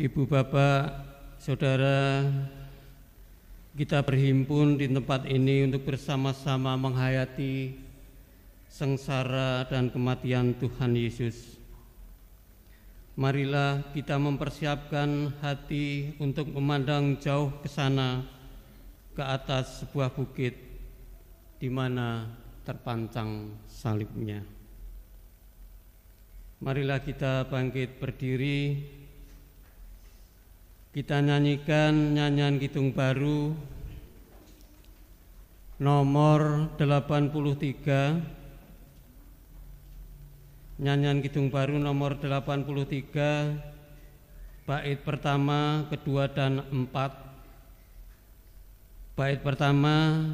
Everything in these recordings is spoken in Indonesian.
Ibu Bapak, Saudara, kita berhimpun di tempat ini untuk bersama-sama menghayati sengsara dan kematian Tuhan Yesus. Marilah kita mempersiapkan hati untuk memandang jauh ke sana, ke atas sebuah bukit di mana terpancang salibnya. Marilah kita bangkit berdiri. Kita nyanyikan nyanyian Kidung Baru nomor 83. Nyanyian Kidung Baru nomor 83, bait pertama, kedua, dan 4. Bait pertama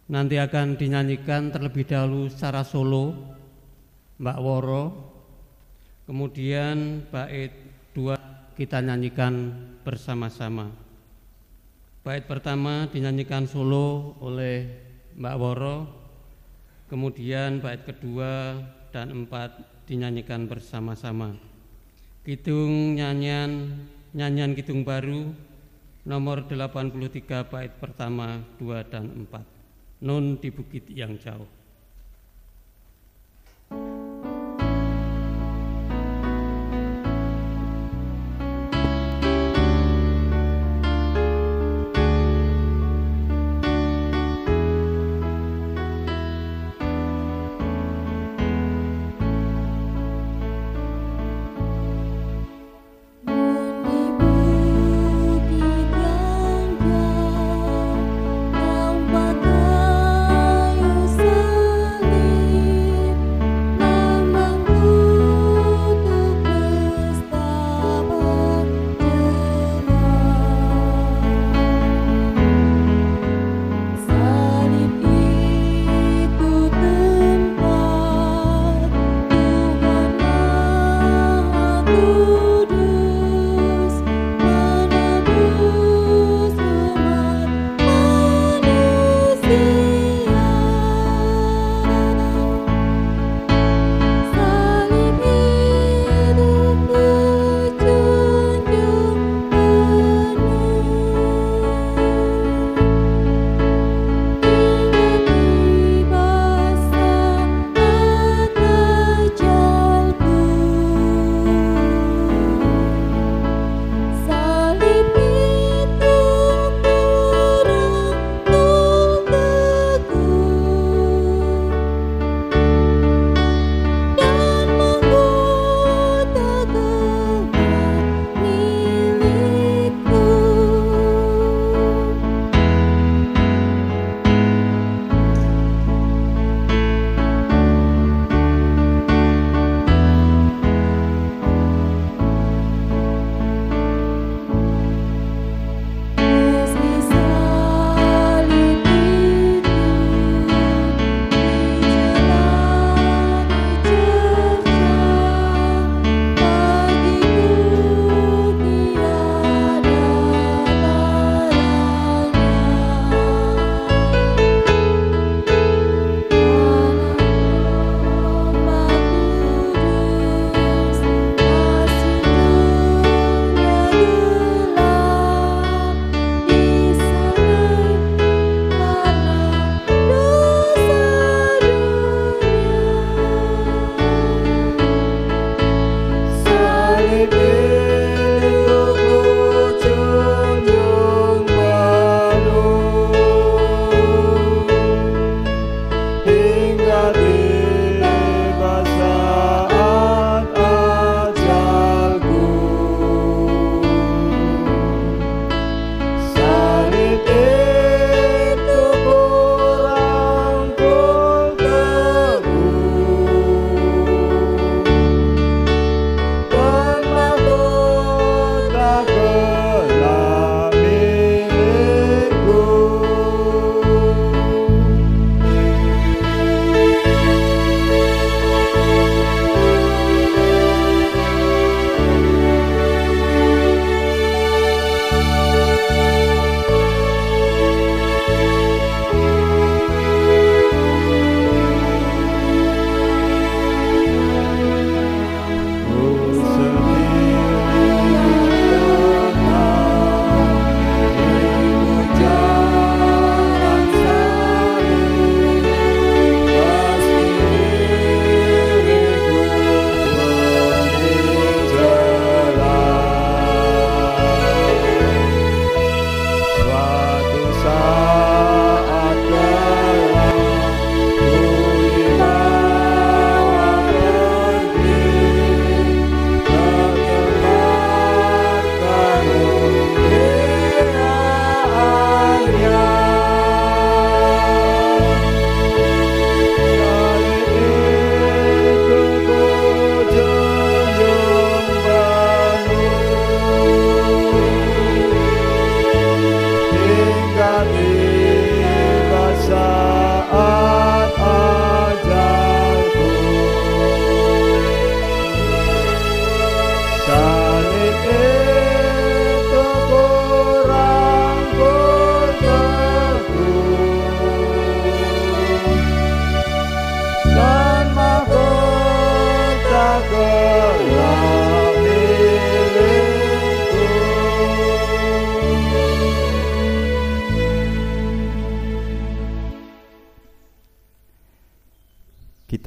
nanti akan dinyanyikan terlebih dahulu secara solo Mbak Woro. Kemudian bait 2 kita nyanyikan bersama-sama. Bait pertama dinyanyikan solo oleh Mbak Woro, kemudian bait kedua dan 4 dinyanyikan bersama-sama. Kidung nyanyian Kidung Baru nomor 83, bait pertama, 2, dan 4. Nun di Bukit yang Jauh. Sang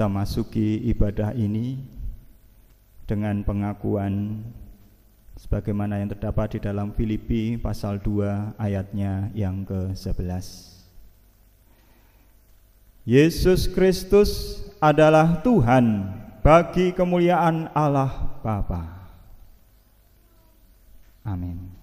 kita masuki ibadah ini dengan pengakuan sebagaimana yang terdapat di dalam Filipi pasal 2 ayatnya yang ke-11. Yesus Kristus adalah Tuhan bagi kemuliaan Allah Bapa. Amin.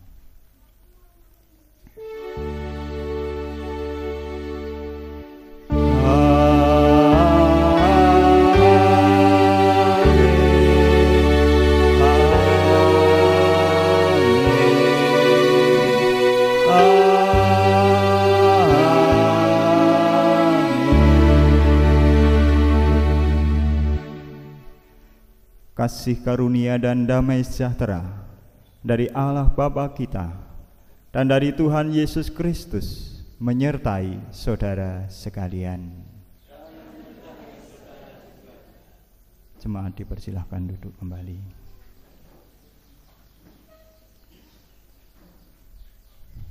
Kasih karunia dan damai sejahtera dari Allah Bapa kita dan dari Tuhan Yesus Kristus menyertai saudara sekalian. Jemaat dipersilahkan duduk kembali.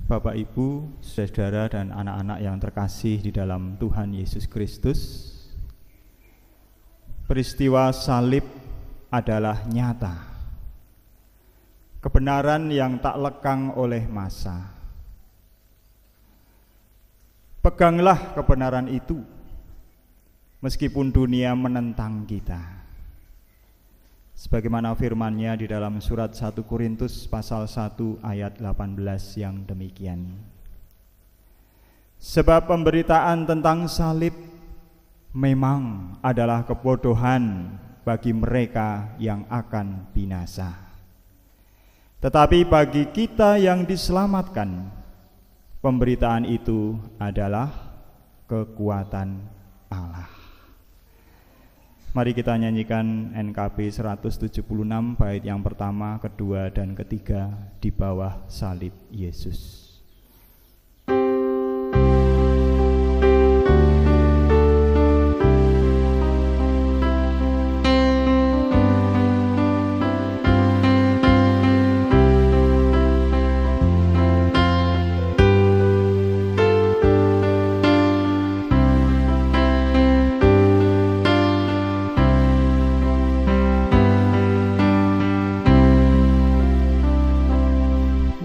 Bapak, Ibu, saudara dan anak-anak yang terkasih di dalam Tuhan Yesus Kristus, peristiwa salib adalah nyata, kebenaran yang tak lekang oleh masa. Peganglah kebenaran itu, meskipun dunia menentang kita. Sebagaimana firman-Nya di dalam surat 1 Korintus pasal 1 ayat 18 yang demikian. Sebab pemberitaan tentang salib memang adalah kebodohan bagi mereka yang akan binasa. Tetapi bagi kita yang diselamatkan, pemberitaan itu adalah kekuatan Allah. Mari kita nyanyikan NKB 176 bait yang pertama, kedua, dan ketiga di bawah salib Yesus.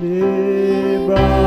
Di bawah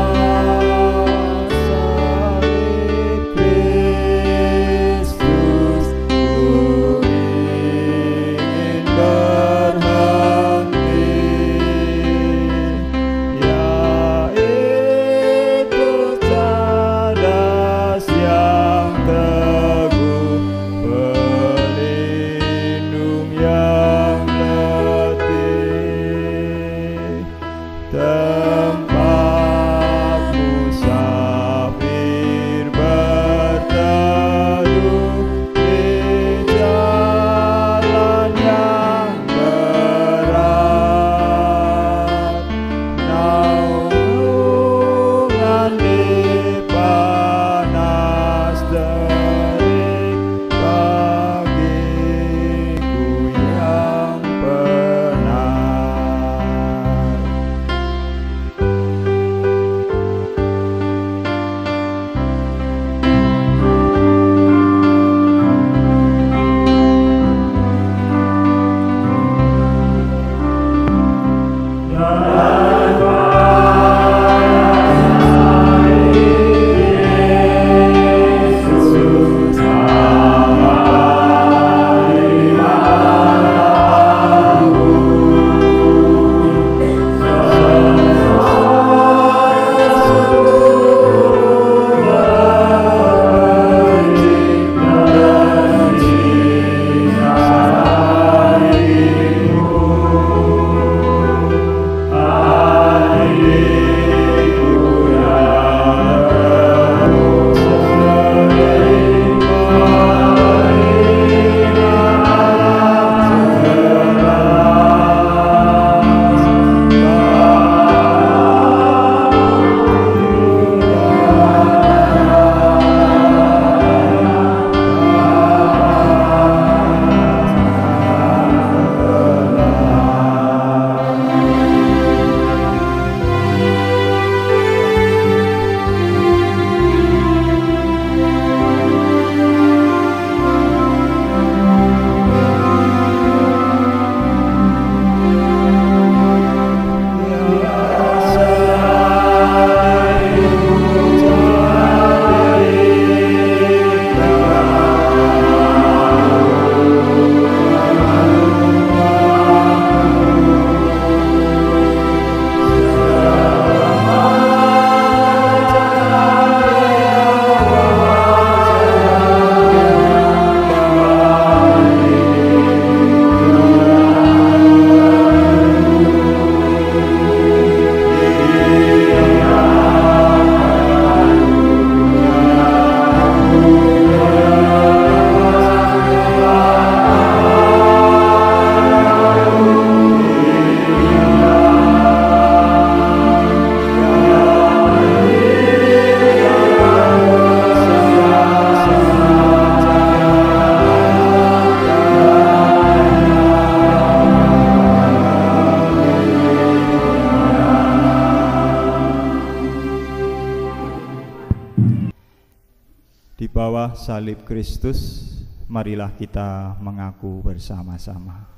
bawah salib Kristus, marilah kita mengaku bersama-sama.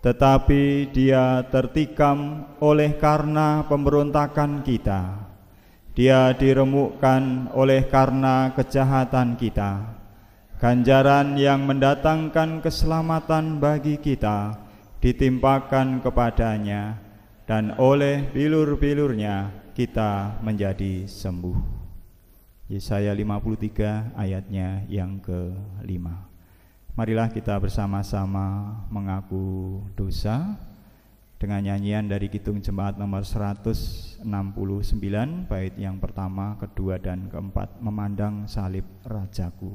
Tetapi Dia tertikam oleh karena pemberontakan kita, Dia diremukkan oleh karena kejahatan kita. Ganjaran yang mendatangkan keselamatan bagi kita ditimpakan kepadanya, dan oleh bilur-bilurnya kita menjadi sembuh. Yesaya 53 ayatnya yang ke-5. Marilah kita bersama-sama mengaku dosa dengan nyanyian dari Kidung Jemaat nomor 169, bait yang pertama, kedua, dan keempat, Memandang Salib Rajaku.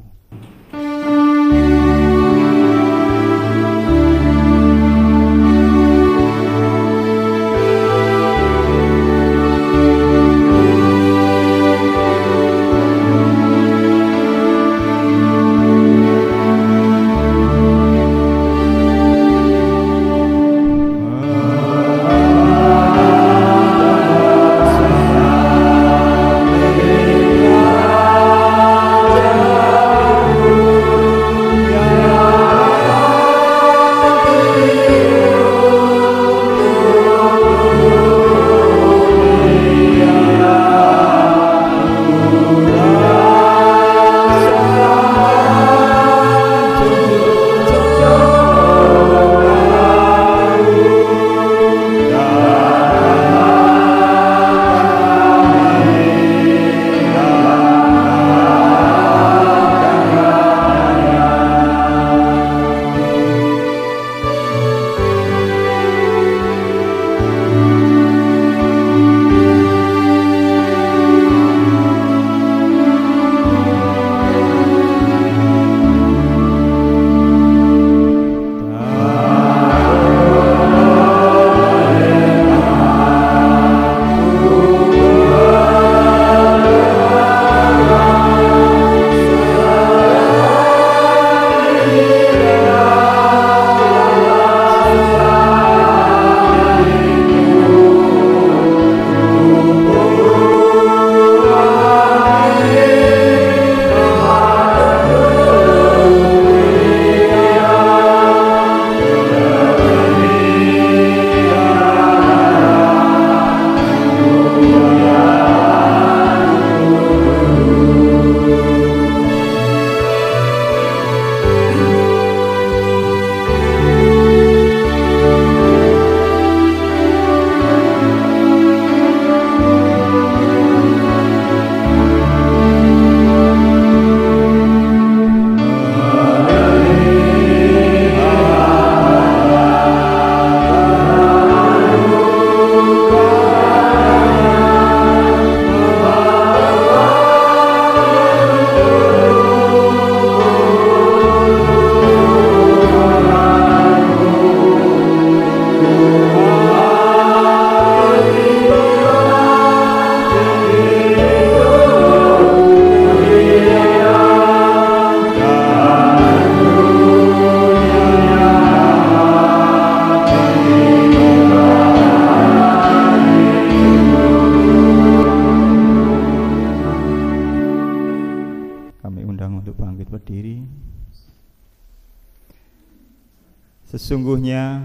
Sesungguhnya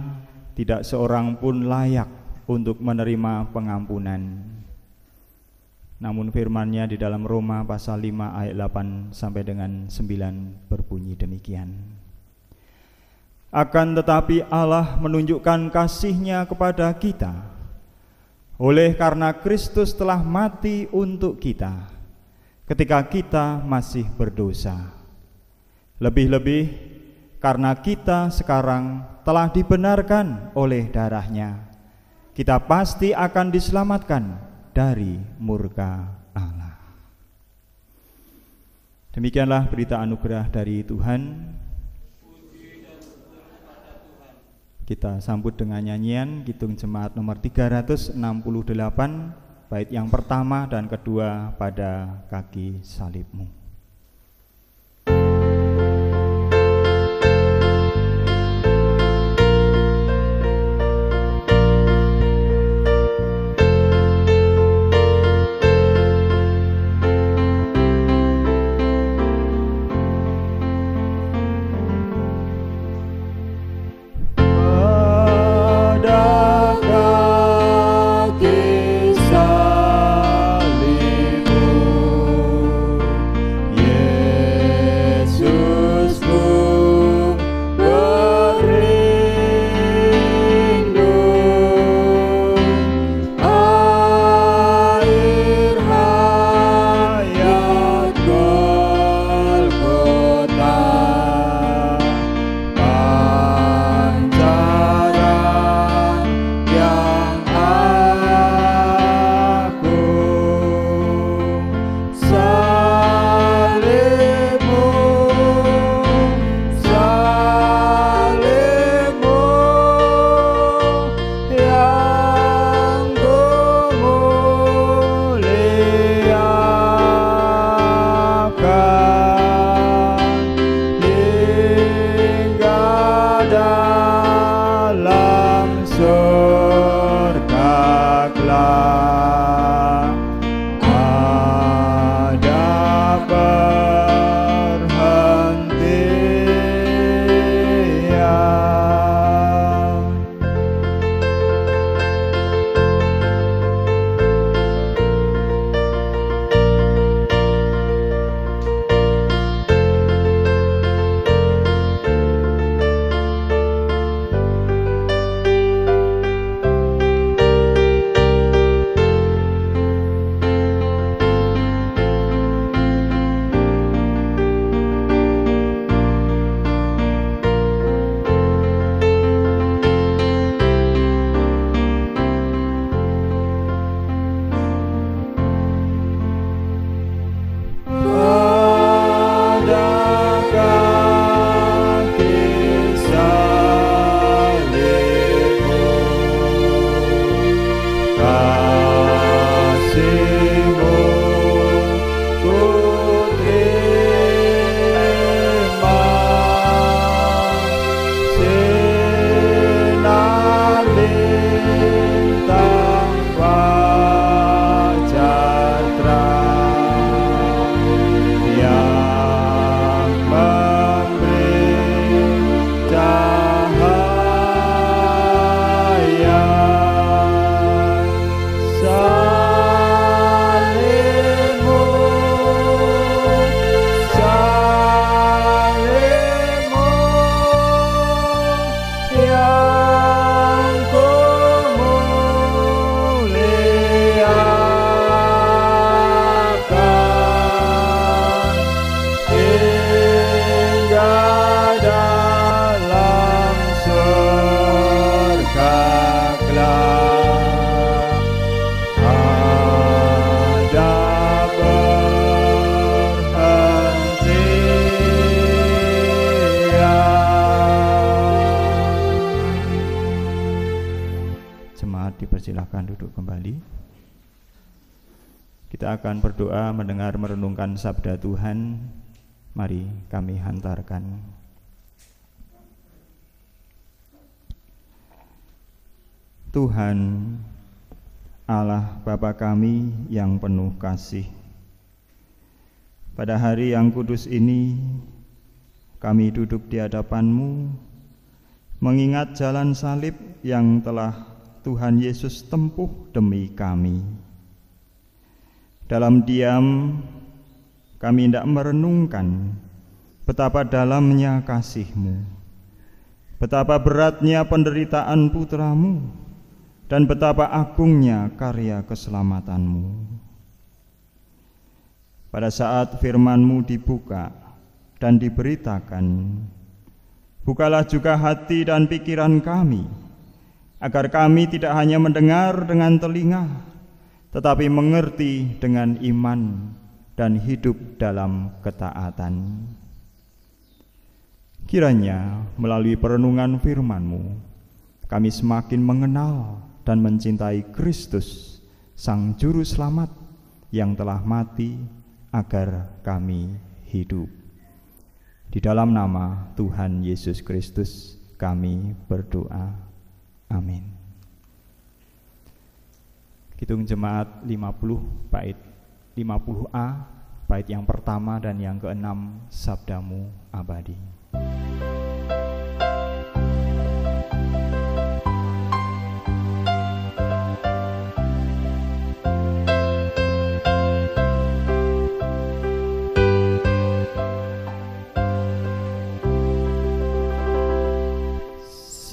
tidak seorang pun layak untuk menerima pengampunan. Namun firman-Nya di dalam Roma pasal 5 ayat 8 sampai dengan 9 berbunyi demikian. Akan tetapi Allah menunjukkan kasih-Nya kepada kita oleh karena Kristus telah mati untuk kita ketika kita masih berdosa. Lebih-lebih karena kita sekarang telah dibenarkan oleh darah-Nya, kita pasti akan diselamatkan dari murka Allah. Demikianlah berita anugerah dari Tuhan. Kita sambut dengan nyanyian Kidung Jemaat nomor 368, bait yang pertama dan kedua, Pada Kaki Salib-Mu. dipersilahkan duduk kembali. Kita akan berdoa mendengar merenungkan sabda Tuhan. Mari kami hantarkan. Tuhan Allah Bapa kami yang penuh kasih, pada hari yang kudus ini kami duduk di hadapan-Mu, mengingat jalan salib yang telah Tuhan Yesus tempuh demi kami. Dalam diam kami hendak merenungkan betapa dalamnya kasih-Mu, betapa beratnya penderitaan putra-Mu, dan betapa agungnya karya keselamatan-Mu. Pada saat firman-Mu dibuka dan diberitakan, bukalah juga hati dan pikiran kami, agar kami tidak hanya mendengar dengan telinga, tetapi mengerti dengan iman dan hidup dalam ketaatan. Kiranya melalui perenungan firman-Mu, kami semakin mengenal dan mencintai Kristus, Sang Juru Selamat yang telah mati agar kami hidup. Di dalam nama Tuhan Yesus Kristus kami berdoa. Amin. Kidung Jemaat 50 bait 50A, bait yang pertama dan yang keenam, Sabdamu Abadi.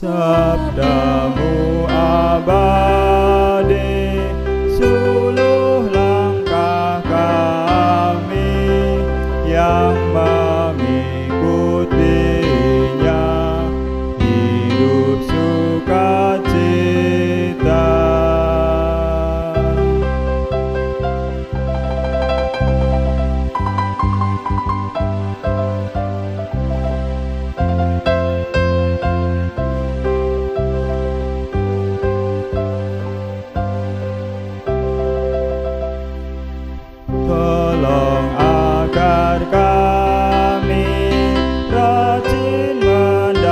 Sabdamu abadi, suluh langkah kami yang mengikutinya, hidup sukacita. Tolong agar kami rajin mendalami,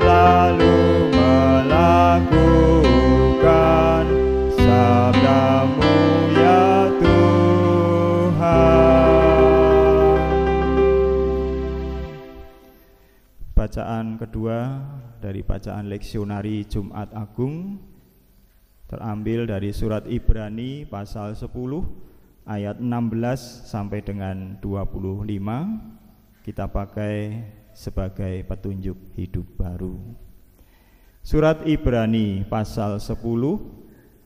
lalu melakukan sabdamu ya Tuhan. Bacaan kedua dari bacaan leksionari Jumat Agung terambil dari surat Ibrani pasal 10 ayat 16 sampai dengan 25. Kita pakai sebagai petunjuk hidup baru. Surat Ibrani pasal 10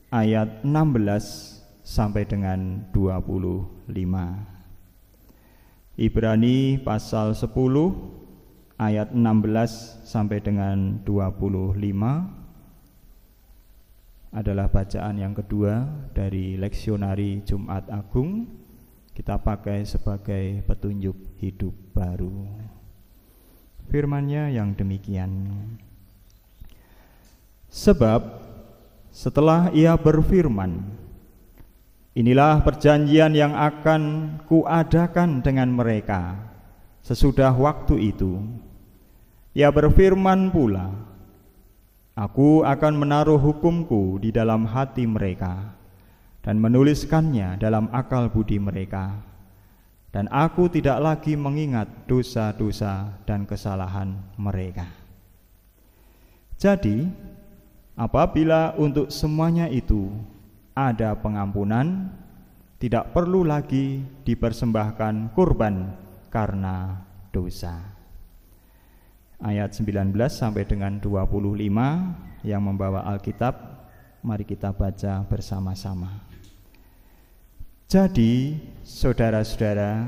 ayat 16 sampai dengan 25. Ibrani pasal 10 ayat 16 sampai dengan 25 adalah bacaan yang kedua dari leksionari Jumat Agung. Kita pakai sebagai petunjuk hidup baru. Firman-Nya yang demikian. Sebab setelah Ia berfirman, inilah perjanjian yang akan kuadakan dengan mereka sesudah waktu itu. Ia berfirman pula, Aku akan menaruh hukumku di dalam hati mereka dan menuliskannya dalam akal budi mereka, dan aku tidak lagi mengingat dosa-dosa dan kesalahan mereka. Jadi, apabila untuk semuanya itu ada pengampunan, tidak perlu lagi dipersembahkan kurban karena dosa. Ayat 19 sampai dengan 25 yang membawa Alkitab, mari kita baca bersama-sama. Jadi, saudara-saudara,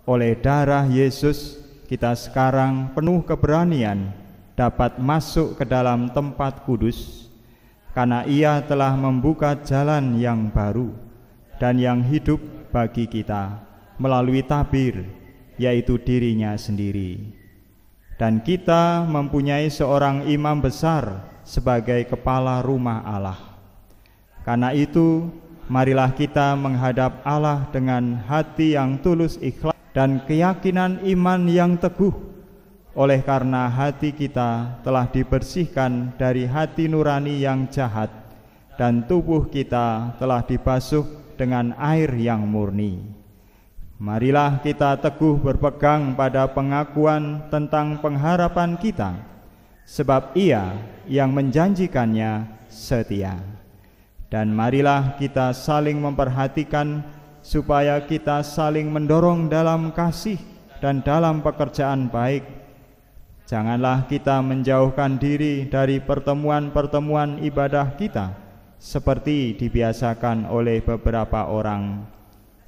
oleh darah Yesus kita sekarang penuh keberanian dapat masuk ke dalam tempat kudus, karena Ia telah membuka jalan yang baru dan yang hidup bagi kita melalui tabir, yaitu dirinya sendiri. dan kita mempunyai seorang imam besar sebagai kepala rumah Allah. Karena itu, marilah kita menghadap Allah dengan hati yang tulus ikhlas dan keyakinan iman yang teguh, oleh karena hati kita telah dibersihkan dari hati nurani yang jahat dan tubuh kita telah dibasuh dengan air yang murni. Marilah kita teguh berpegang pada pengakuan tentang pengharapan kita, sebab Ia yang menjanjikannya setia. Dan marilah kita saling memperhatikan supaya kita saling mendorong dalam kasih dan dalam pekerjaan baik. Janganlah kita menjauhkan diri dari pertemuan-pertemuan ibadah kita seperti dibiasakan oleh beberapa orang,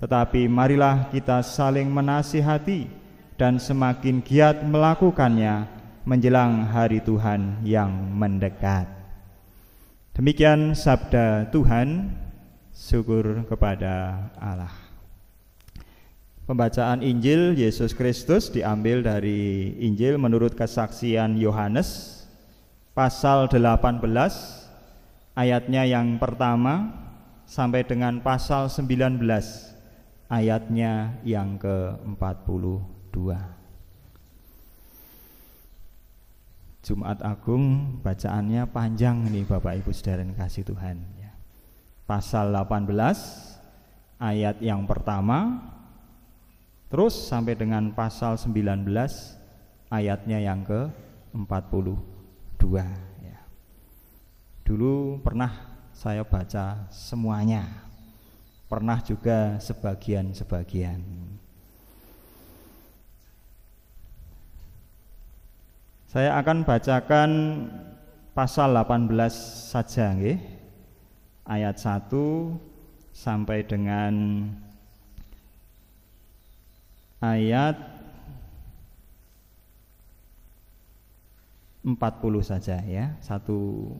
tetapi marilah kita saling menasihati dan semakin giat melakukannya menjelang hari Tuhan yang mendekat. Demikian sabda Tuhan, syukur kepada Allah. Pembacaan Injil Yesus Kristus diambil dari Injil menurut kesaksian Yohanes pasal 18 ayatnya yang pertama sampai dengan pasal 19 ayatnya yang ke-42. Jumat Agung bacaannya panjang nih Bapak Ibu Saudara yang kasih Tuhan. Pasal 18 ayat yang pertama terus sampai dengan pasal 19 ayatnya yang ke-42 ya. Dulu pernah saya baca semuanya, pernah juga sebagian-sebagian. Saya akan bacakan pasal 18 saja nggih. Ayat 1 sampai dengan ayat 40 saja ya. Satu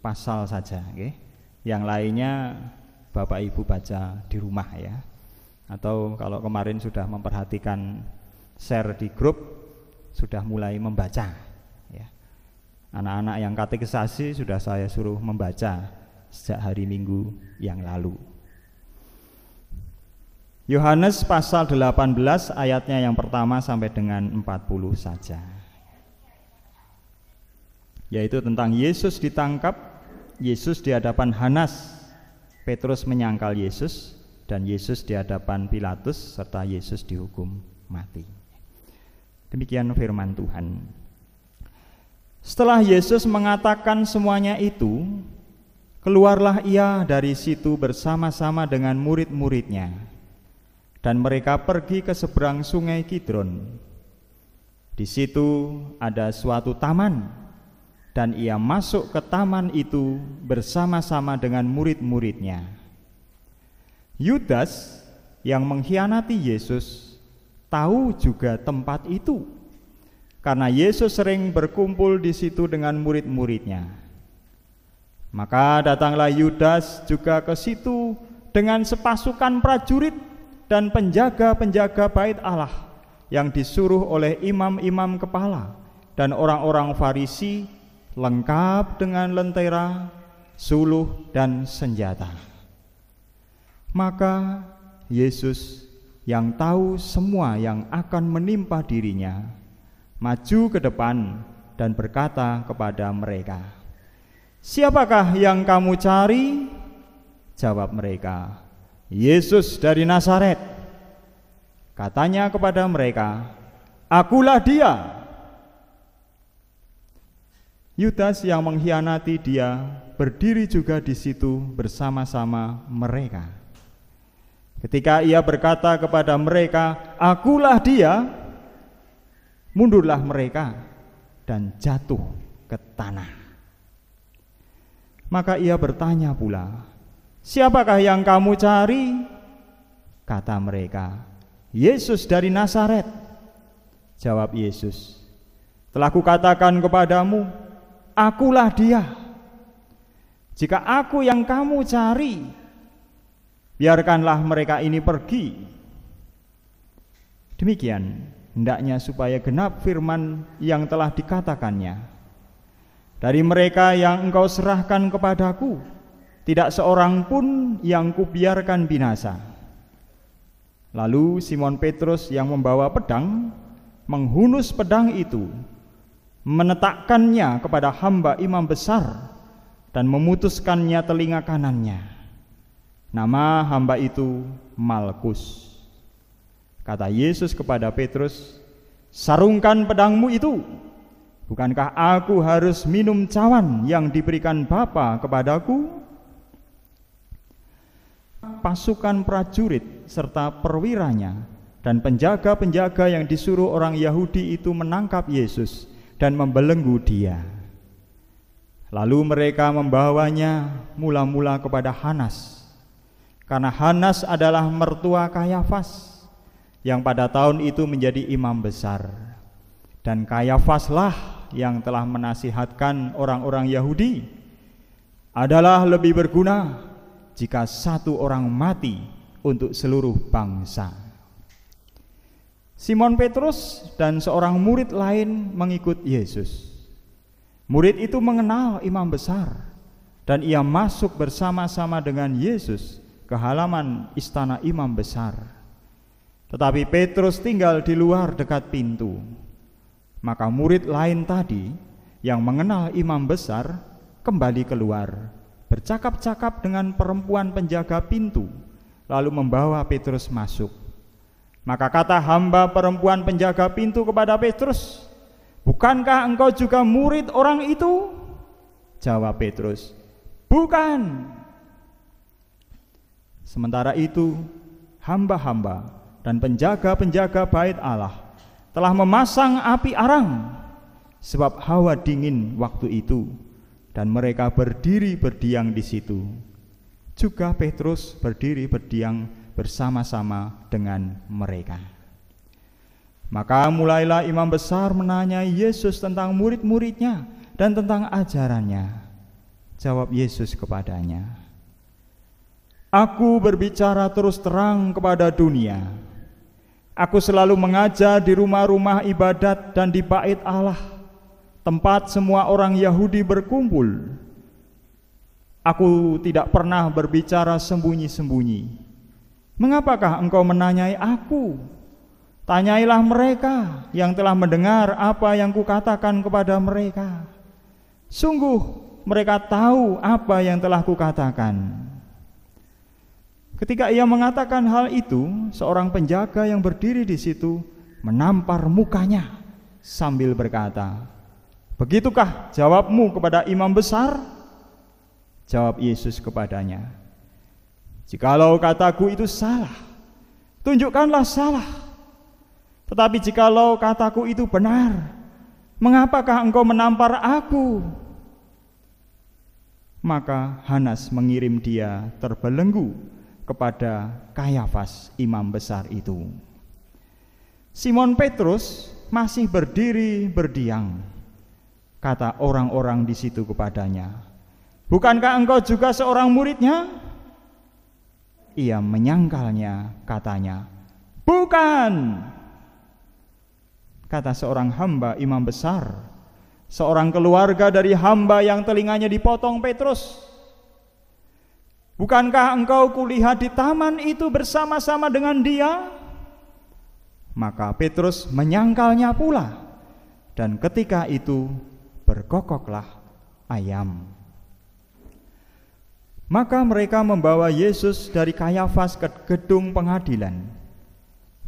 pasal saja nggih. Yang lainnya Bapak Ibu baca di rumah ya. Atau kalau kemarin sudah memperhatikan share di grup, sudah mulai membaca ya. Anak-anak yang katekisasi sudah saya suruh membaca sejak hari Minggu yang lalu. Yohanes pasal 18 ayatnya yang pertama sampai dengan 40 saja, yaitu tentang Yesus ditangkap, Yesus di hadapan Hanas, Petrus menyangkal Yesus, dan Yesus di hadapan Pilatus, serta Yesus dihukum mati. Demikian firman Tuhan. Setelah Yesus mengatakan semuanya itu, keluarlah ia dari situ bersama-sama dengan murid-muridnya, dan mereka pergi ke seberang sungai Kidron. Di situ ada suatu taman, dan ia masuk ke taman itu bersama-sama dengan murid-muridnya. Yudas yang mengkhianati Yesus tahu juga tempat itu, karena Yesus sering berkumpul di situ dengan murid-muridnya. Maka datanglah Yudas juga ke situ dengan sepasukan prajurit dan penjaga-penjaga bait Allah yang disuruh oleh imam-imam kepala dan orang-orang Farisi, lengkap dengan lentera, suluh, dan senjata. Maka Yesus yang tahu semua yang akan menimpa dirinya maju ke depan dan berkata kepada mereka, "Siapakah yang kamu cari?" Jawab mereka, "Yesus dari Nazaret." Katanya kepada mereka, "Akulah dia." Yudas yang mengkhianati dia berdiri juga di situ bersama-sama mereka. Ketika ia berkata kepada mereka, "Akulah dia," mundurlah mereka dan jatuh ke tanah. Maka ia bertanya pula, "Siapakah yang kamu cari?" Kata mereka, "Yesus dari Nazaret." Jawab Yesus, "Telah kukatakan kepadamu, akulah dia. Jika aku yang kamu cari, biarkanlah mereka ini pergi." Demikian hendaknya supaya genap firman yang telah dikatakannya, dari mereka yang engkau serahkan kepadaku, tidak seorang pun yang kubiarkan binasa. Lalu Simon Petrus yang membawa pedang menghunus pedang itu, menetakkannya kepada hamba imam besar dan memutuskannya telinga kanannya. Nama hamba itu Malkus. Kata Yesus kepada Petrus, "Sarungkan pedangmu itu. Bukankah aku harus minum cawan yang diberikan Bapa kepadaku?" Pasukan prajurit serta perwiranya dan penjaga-penjaga yang disuruh orang Yahudi itu menangkap Yesus dan membelenggu dia. Lalu mereka membawanya mula-mula kepada Hanas, karena Hanas adalah mertua Kayafas yang pada tahun itu menjadi imam besar. Dan Kayafaslah yang telah menasihatkan orang-orang Yahudi, adalah lebih berguna jika satu orang mati untuk seluruh bangsa. Simon Petrus dan seorang murid lain mengikut Yesus. Murid itu mengenal imam besar, dan ia masuk bersama-sama dengan Yesus ke halaman istana imam besar. Tetapi Petrus tinggal di luar dekat pintu. Maka murid lain tadi yang mengenal imam besar kembali keluar, bercakap-cakap dengan perempuan penjaga pintu, lalu membawa Petrus masuk. Maka kata hamba perempuan penjaga pintu kepada Petrus, "Bukankah engkau juga murid orang itu?" Jawab Petrus, "Bukan." Sementara itu hamba-hamba dan penjaga-penjaga bait Allah telah memasang api arang, sebab hawa dingin waktu itu, dan mereka berdiri berdiam di situ. Juga Petrus berdiri berdiam bersama-sama dengan mereka. Maka mulailah imam besar menanyai Yesus tentang murid-muridnya dan tentang ajarannya. Jawab Yesus kepadanya, "Aku berbicara terus terang kepada dunia. Aku selalu mengajar di rumah-rumah ibadat dan di bait Allah, tempat semua orang Yahudi berkumpul. Aku tidak pernah berbicara sembunyi-sembunyi. Mengapakah engkau menanyai aku? Tanyailah mereka yang telah mendengar apa yang kukatakan kepada mereka. Sungguh mereka tahu apa yang telah kukatakan." Ketika ia mengatakan hal itu, seorang penjaga yang berdiri di situ menampar mukanya sambil berkata, "Begitukah jawabmu kepada imam besar?" Jawab Yesus kepadanya, "Jikalau kataku itu salah, tunjukkanlah salah. Tetapi jikalau kataku itu benar, mengapakah engkau menampar aku?" Maka Hanas mengirim dia terbelenggu kepada Kayafas imam besar itu. Simon Petrus masih berdiri berdiam. Kata orang-orang di situ kepadanya, "Bukankah engkau juga seorang muridnya?" Ia menyangkalnya, katanya, "Bukan." Kata seorang hamba imam besar, seorang keluarga dari hamba yang telinganya dipotong Petrus, "Bukankah engkau kulihat di taman itu bersama-sama dengan dia?" Maka Petrus menyangkalnya pula, dan ketika itu berkokoklah ayam. Maka mereka membawa Yesus dari Kayafas ke gedung pengadilan.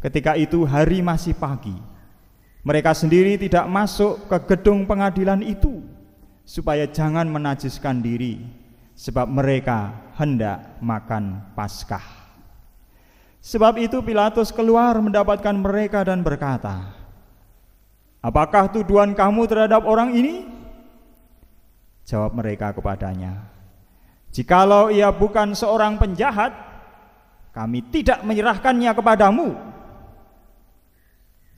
Ketika itu hari masih pagi. Mereka sendiri tidak masuk ke gedung pengadilan itu, supaya jangan menajiskan diri, sebab mereka hendak makan Paskah. Sebab itu Pilatus keluar mendapatkan mereka dan berkata, "Apakah tuduhan kamu terhadap orang ini?" Jawab mereka kepadanya, "Jikalau ia bukan seorang penjahat, kami tidak menyerahkannya kepadamu."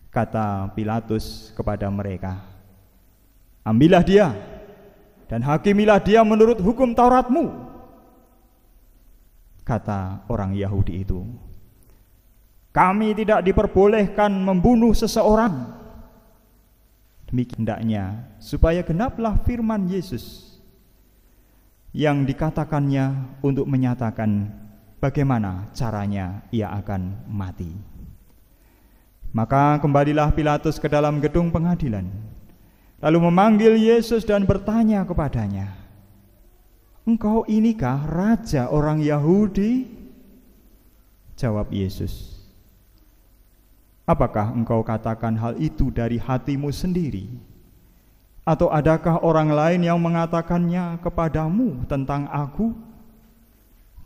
Kata Pilatus kepada mereka, "Ambillah dia dan hakimilah dia menurut hukum Tauratmu." Kata orang Yahudi itu, Kami tidak diperbolehkan membunuh seseorang. Demikian hendaknya supaya genaplah firman Yesus yang dikatakannya untuk menyatakan bagaimana caranya ia akan mati. Maka kembalilah Pilatus ke dalam gedung pengadilan, lalu memanggil Yesus dan bertanya kepadanya, "Engkau inikah raja orang Yahudi?" Jawab Yesus, "Apakah engkau katakan hal itu dari hatimu sendiri? Atau adakah orang lain yang mengatakannya kepadamu tentang aku?"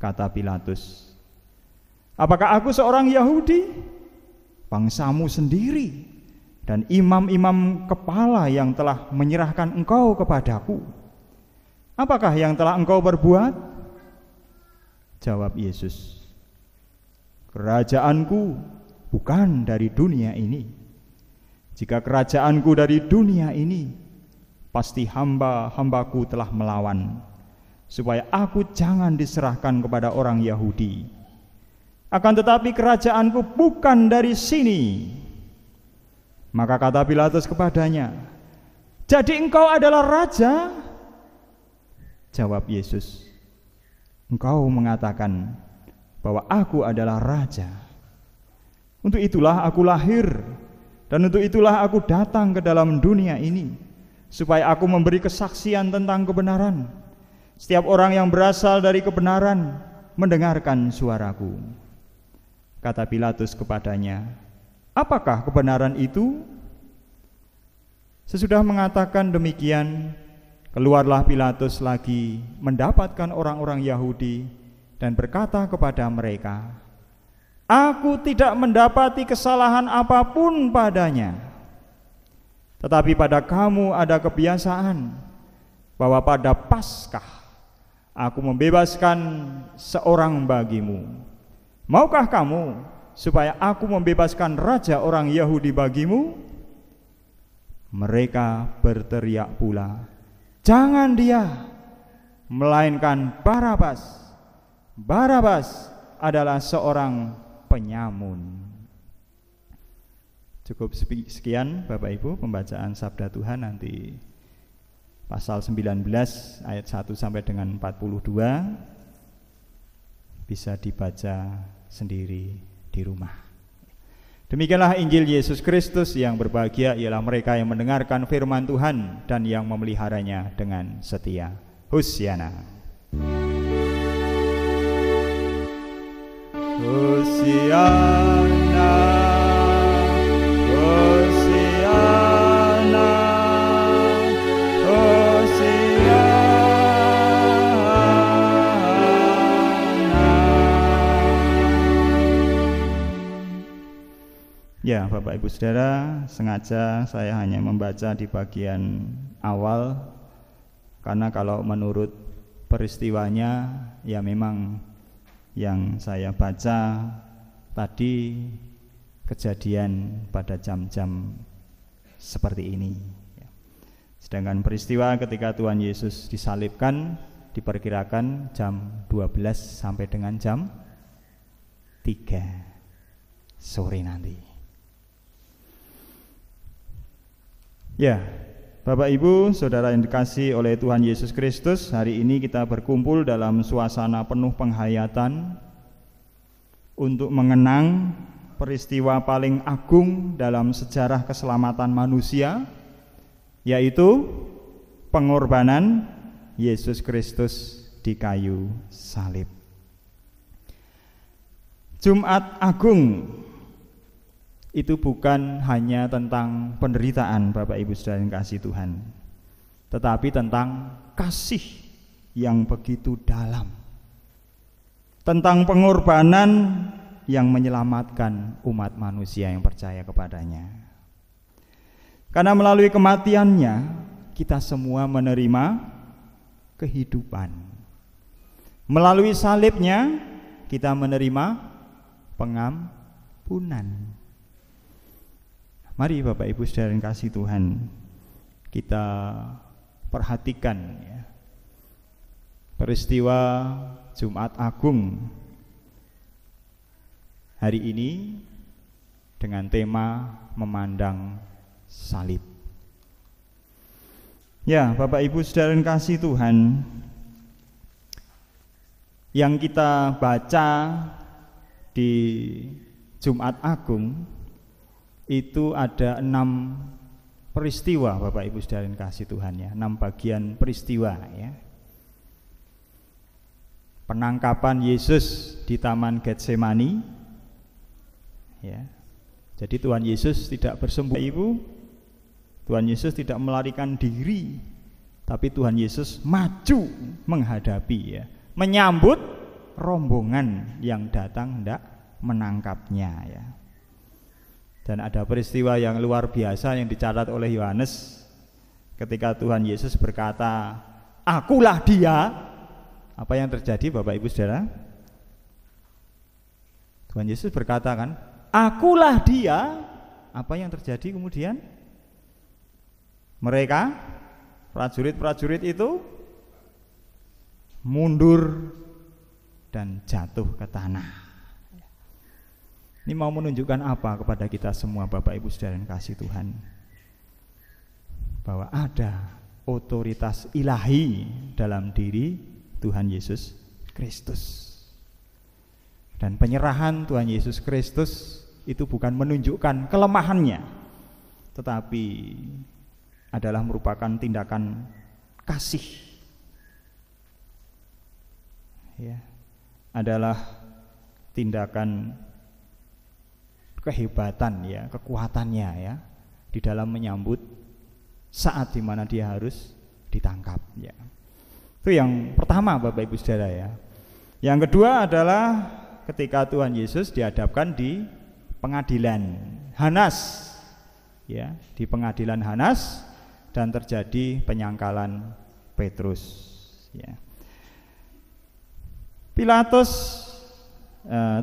Kata Pilatus, "Apakah aku seorang Yahudi? Bangsamu sendiri dan imam-imam kepala yang telah menyerahkan engkau kepadaku. Apakah yang telah engkau berbuat?" Jawab Yesus, "Kerajaanku bukan dari dunia ini. Jika kerajaanku dari dunia ini, pasti hamba-hambaku telah melawan, supaya aku jangan diserahkan kepada orang Yahudi. Akan tetapi kerajaanku bukan dari sini." Maka kata Pilatus kepadanya, "Jadi engkau adalah raja?" Jawab Yesus, "Engkau mengatakan bahwa aku adalah raja. Untuk itulah aku lahir, dan untuk itulah aku datang ke dalam dunia ini, supaya aku memberi kesaksian tentang kebenaran. Setiap orang yang berasal dari kebenaran mendengarkan suaraku." Kata Pilatus kepadanya, "Apakah kebenaran itu?" Sesudah mengatakan demikian, keluarlah Pilatus lagi mendapatkan orang-orang Yahudi dan berkata kepada mereka, "Aku tidak mendapati kesalahan apapun padanya. Tetapi pada kamu ada kebiasaan bahwa pada Paskah aku membebaskan seorang bagimu. Maukah kamu supaya aku membebaskan raja orang Yahudi bagimu?" Mereka berteriak pula, "Jangan dia, melainkan Barabas. Barabas adalah seorang penyamun." Cukup sekian Bapak Ibu pembacaan sabda Tuhan. Nanti pasal 19 ayat 1 sampai dengan 42 bisa dibaca sendiri di rumah. Demikianlah Injil Yesus Kristus. Yang berbahagia ialah mereka yang mendengarkan firman Tuhan dan yang memeliharanya dengan setia. Hosiana. Hosiana, Hosiana, Hosiana. Ya, Bapak Ibu Saudara, sengaja saya hanya membaca di bagian awal, karena kalau menurut peristiwanya ya memang yang saya baca tadi kejadian pada jam-jam seperti ini. Sedangkan peristiwa ketika Tuhan Yesus disalibkan diperkirakan jam 12 sampai dengan jam 3 sore nanti. Ya, Bapak Ibu, Saudara yang dikasihi oleh Tuhan Yesus Kristus, hari ini kita berkumpul dalam suasana penuh penghayatan untuk mengenang peristiwa paling agung dalam sejarah keselamatan manusia, yaitu pengorbanan Yesus Kristus di kayu salib. Jumat Agung itu bukan hanya tentang penderitaan Bapak Ibu Saudara yang kasih Tuhan, tetapi tentang kasih yang begitu dalam, tentang pengorbanan yang menyelamatkan umat manusia yang percaya kepadanya. Karena melalui kematiannya kita semua menerima kehidupan. Melalui salibnya kita menerima pengampunan. Mari Bapak Ibu Saudara yang kasih Tuhan, kita perhatikan ya, peristiwa Jumat Agung hari ini dengan tema memandang salib. Ya, Bapak Ibu Saudara yang kasih Tuhan, yang kita baca di Jumat Agung itu ada 6 peristiwa, Bapak Ibu Saudara yang kasih Tuhan, ya, 6 bagian peristiwa, ya. Penangkapan Yesus di Taman Getsemani, ya. Jadi Tuhan Yesus tidak bersembunyi, Ibu. Tuhan Yesus tidak melarikan diri, tapi Tuhan Yesus maju menghadapi, ya, menyambut rombongan yang datang hendak menangkapnya, ya. Dan ada peristiwa yang luar biasa yang dicatat oleh Yohanes ketika Tuhan Yesus berkata, "Akulah dia." Apa yang terjadi, Bapak Ibu Saudara? Tuhan Yesus berkata kan, "Akulah dia." Apa yang terjadi kemudian? Mereka, prajurit-prajurit itu mundur dan jatuh ke tanah. Ini mau menunjukkan apa kepada kita semua, Bapak Ibu Saudara yang kasih Tuhan? Bahwa ada otoritas ilahi dalam diri Tuhan Yesus Kristus. Dan penyerahan Tuhan Yesus Kristus itu bukan menunjukkan kelemahannya, tetapi adalah merupakan tindakan kasih, ya, adalah tindakan kehebatan, ya, kekuatannya, ya, di dalam menyambut saat di mana dia harus ditangkap, ya. Itu yang pertama, Bapak Ibu Saudara, ya. Yang kedua adalah ketika Tuhan Yesus dihadapkan di pengadilan Hanas, ya, di pengadilan Hanas, dan terjadi penyangkalan Petrus, ya. Pilatus,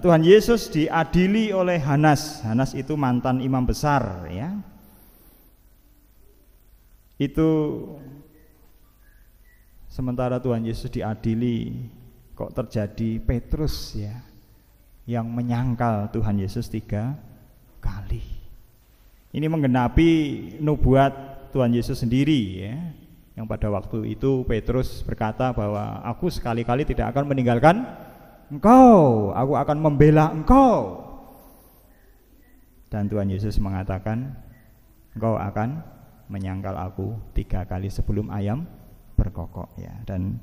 Tuhan Yesus diadili oleh Hanas. Hanas itu mantan imam besar, ya. Itu sementara Tuhan Yesus diadili, kok terjadi Petrus, ya, yang menyangkal Tuhan Yesus 3 kali. Ini menggenapi nubuat Tuhan Yesus sendiri, ya, yang pada waktu itu Petrus berkata bahwa aku sekali-kali tidak akan meninggalkan engkau, aku akan membela engkau. Dan Tuhan Yesus mengatakan, engkau akan menyangkal aku 3 kali sebelum ayam berkokok, ya. Dan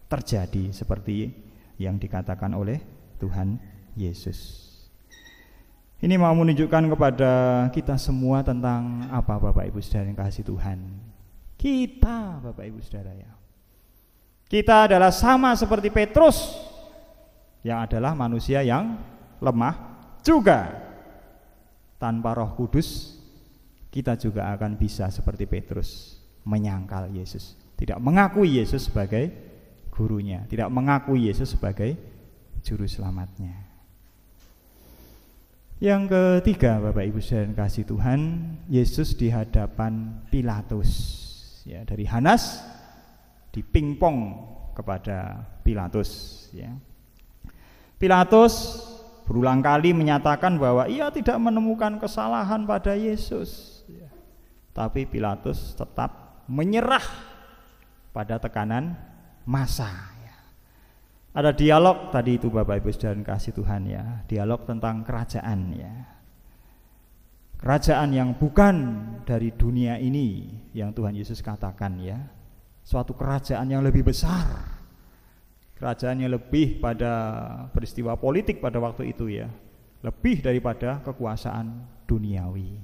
terjadi seperti yang dikatakan oleh Tuhan Yesus. Ini mau menunjukkan kepada kita semua tentang apa, Bapak Ibu Saudara yang kasih Tuhan? Kita, Bapak Ibu Saudara, ya, kita adalah sama seperti Petrus, yang adalah manusia yang lemah juga. Tanpa Roh Kudus kita juga akan bisa seperti Petrus, menyangkal Yesus, tidak mengakui Yesus sebagai gurunya, tidak mengakui Yesus sebagai juru selamatnya. Yang ketiga, Bapak Ibu Saudara yang kasih Tuhan, Yesus di hadapan Pilatus, ya, dari Hanas dipingpong kepada Pilatus, ya. Pilatus berulang kali menyatakan bahwa ia tidak menemukan kesalahan pada Yesus, ya. Tapi Pilatus tetap menyerah pada tekanan massa. Ada dialog tadi itu, Bapak Ibu Saudara yang kasih Tuhan, ya, dialog tentang kerajaan, ya. Kerajaan yang bukan dari dunia ini yang Tuhan Yesus katakan, ya. Suatu kerajaan yang lebih besar. Kerajaan yang lebih pada peristiwa politik pada waktu itu, ya. Lebih daripada kekuasaan duniawi.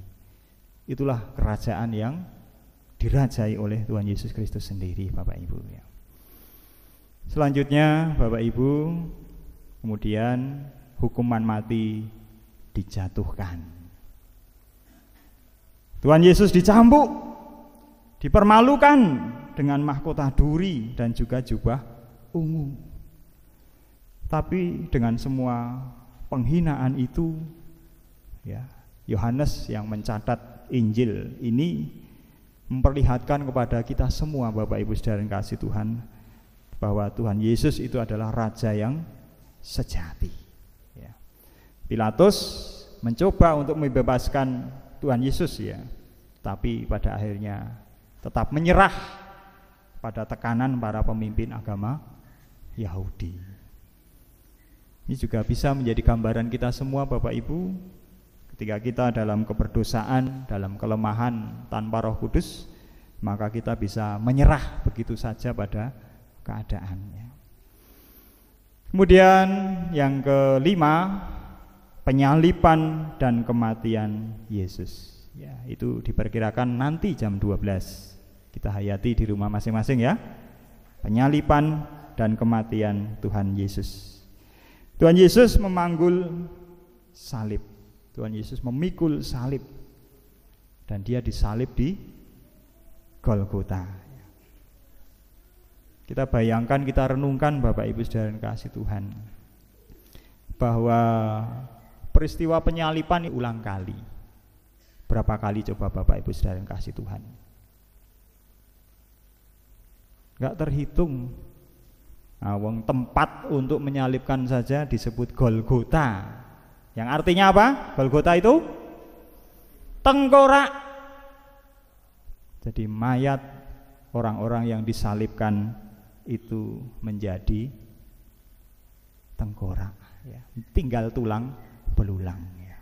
Itulah kerajaan yang dirajai oleh Tuhan Yesus Kristus sendiri, Bapak Ibu, ya. Selanjutnya, Bapak Ibu, kemudian hukuman mati dijatuhkan. Tuhan Yesus dicambuk, dipermalukan dengan mahkota duri dan juga jubah ungu. Tapi dengan semua penghinaan itu, ya, Yohanes yang mencatat Injil ini memperlihatkan kepada kita semua, Bapak Ibu Saudara yang kasih Tuhan, bahwa Tuhan Yesus itu adalah Raja yang sejati, ya. Pilatus mencoba untuk membebaskan Tuhan Yesus ya, tapi pada akhirnya tetap menyerah pada tekanan para pemimpin agama Yahudi. Ini juga bisa menjadi gambaran kita semua Bapak Ibu, ketika kita dalam keberdosaan, dalam kelemahan tanpa Roh Kudus, maka kita bisa menyerah begitu saja pada keadaannya. Kemudian yang kelima, penyaliban dan kematian Yesus. Ya, itu diperkirakan nanti jam 12. Kita hayati di rumah masing-masing ya. Penyaliban dan kematian Tuhan Yesus. Tuhan Yesus memanggul salib. Tuhan Yesus memikul salib. Dan dia disalib di Golgota. Kita bayangkan, kita renungkan Bapak Ibu Saudara yang kasih Tuhan, bahwa peristiwa penyaliban ulang kali. Berapa kali coba Bapak Ibu Saudara yang kasih Tuhan? Enggak terhitung. Tempat untuk menyalibkan saja disebut Golgota. Yang artinya apa? Golgota itu tengkorak. Jadi mayat orang-orang yang disalibkan itu menjadi tengkorak ya. Tinggal tulang belulang ya.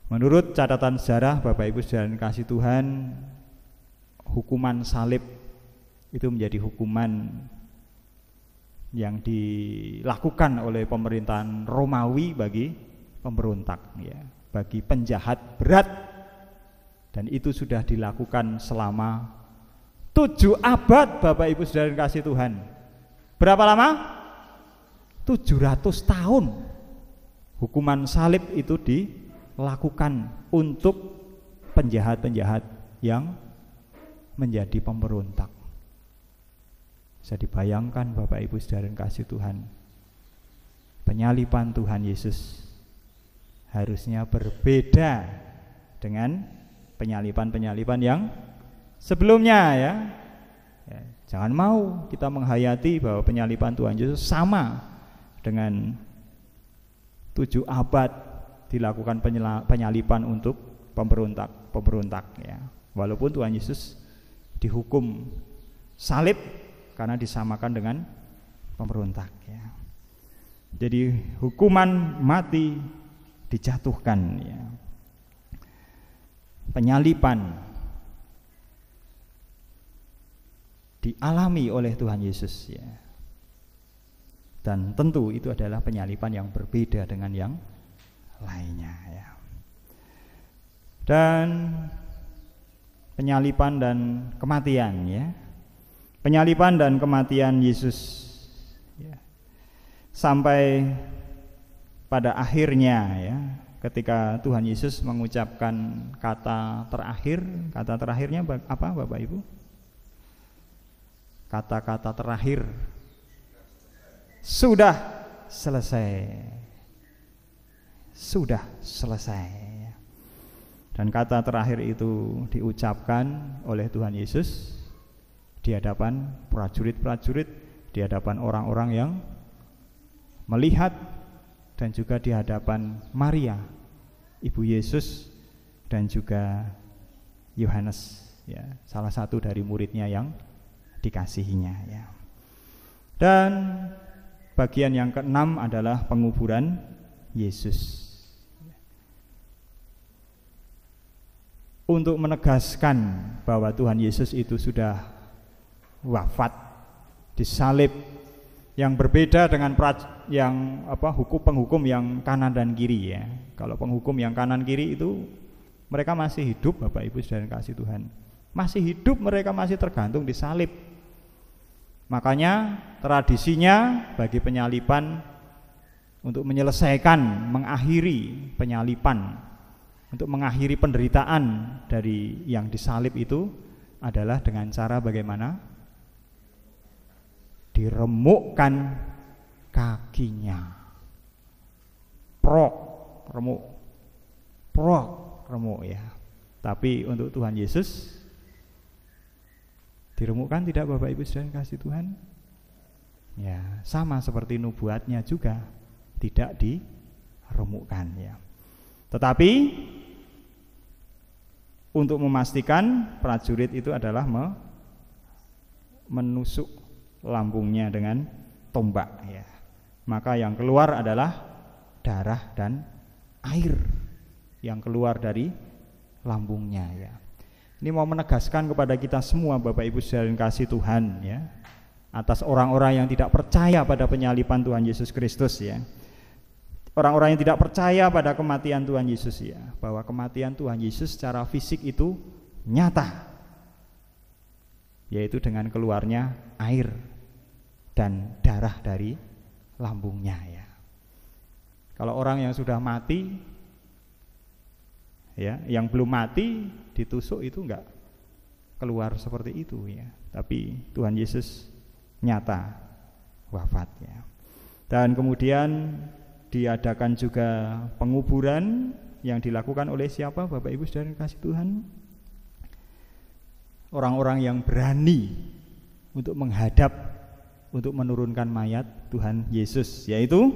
Menurut catatan sejarah Bapak Ibu Saudara yang kasih Tuhan, hukuman salib itu menjadi hukuman yang dilakukan oleh pemerintahan Romawi bagi pemberontak ya, bagi penjahat berat, dan itu sudah dilakukan selama 7 abad Bapak Ibu Saudara yang kasih Tuhan. Berapa lama? 700 tahun. Hukuman salib itu dilakukan untuk penjahat-penjahat yang menjadi pemberontak. Bisa dibayangkan Bapak Ibu Saudara yang kasih Tuhan, penyaliban Tuhan Yesus harusnya berbeda dengan penyaliban-penyaliban yang sebelumnya ya. Jangan mau kita menghayati bahwa penyaliban Tuhan Yesus sama dengan 7 abad dilakukan penyaliban untuk pemberontak ya. Walaupun Tuhan Yesus dihukum salib karena disamakan dengan pemberontak ya. Jadi hukuman mati dijatuhkan ya. Penyaliban dialami oleh Tuhan Yesus ya. Dan tentu itu adalah penyaliban yang berbeda dengan yang lainnya ya. Dan penyaliban dan kematian ya. Penyaliban dan kematian Yesus ya. Sampai pada akhirnya ya, ketika Tuhan Yesus mengucapkan kata terakhirnya apa Bapak Ibu? Kata-kata terakhir, sudah selesai. Sudah selesai. Dan kata terakhir itu diucapkan oleh Tuhan Yesus di hadapan prajurit-prajurit, di hadapan orang-orang yang melihat, dan juga di hadapan Maria, ibu Yesus, dan juga Yohanes ya, salah satu dari muridnya yang dikasihinya ya. Dan bagian yang keenam adalah penguburan Yesus. Untuk menegaskan bahwa Tuhan Yesus itu sudah wafat, disalib, yang berbeda dengan penghukum yang kanan dan kiri ya. Kalau penghukum yang kanan kiri itu mereka masih hidup Bapak Ibu Saudara yang kasih Tuhan. Masih hidup, mereka masih tergantung disalib. Makanya tradisinya bagi penyaliban untuk menyelesaikan, mengakhiri penyaliban, untuk mengakhiri penderitaan dari yang disalib itu adalah dengan cara bagaimana? Diremukkan kakinya. Remuk ya. Tapi untuk Tuhan Yesus diremukkan tidak Bapak Ibu Saudara kasih Tuhan? Ya, sama seperti nubuatnya juga tidak diremukkan ya. Tetapi untuk memastikan prajurit itu adalah menusuk lambungnya dengan tombak ya. Maka yang keluar adalah darah dan air yang keluar dari lambungnya ya. Ini mau menegaskan kepada kita semua Bapak Ibu saudara kasih Tuhan ya, atas orang-orang yang tidak percaya pada penyaliban Tuhan Yesus Kristus ya. Orang-orang yang tidak percaya pada kematian Tuhan Yesus ya, bahwa kematian Tuhan Yesus secara fisik itu nyata, yaitu dengan keluarnya air dan darah dari lambungnya ya. Kalau orang yang sudah mati ya, yang belum mati ditusuk itu enggak keluar seperti itu ya, tapi Tuhan Yesus nyata wafatnya. Dan kemudian diadakan juga penguburan yang dilakukan oleh siapa Bapak Ibu saudara kasih Tuhan? Orang-orang yang berani untuk menghadap, untuk menurunkan mayat Tuhan Yesus, yaitu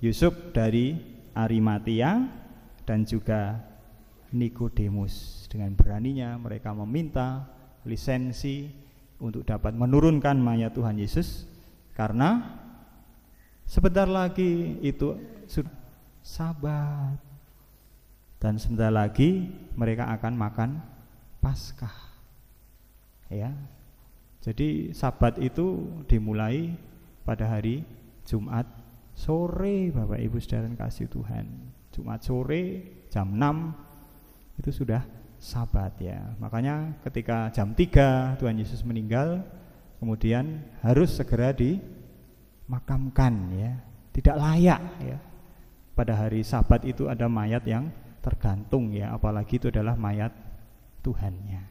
Yusuf dari Arimatia dan juga Nikodemus. Dengan beraninya mereka meminta lisensi untuk dapat menurunkan mayat Tuhan Yesus, karena sebentar lagi itu sudah Sabat dan sebentar lagi mereka akan makan Paskah ya. Jadi Sabat itu dimulai pada hari Jumat sore Bapak Ibu saudara kasih Tuhan. Jumat sore jam 6 itu sudah Sabat ya. Makanya ketika jam 3 Tuhan Yesus meninggal, kemudian harus segera dimakamkan ya. Tidak layak ya. Pada hari Sabat itu ada mayat yang tergantung ya, apalagi itu adalah mayat Tuhannya.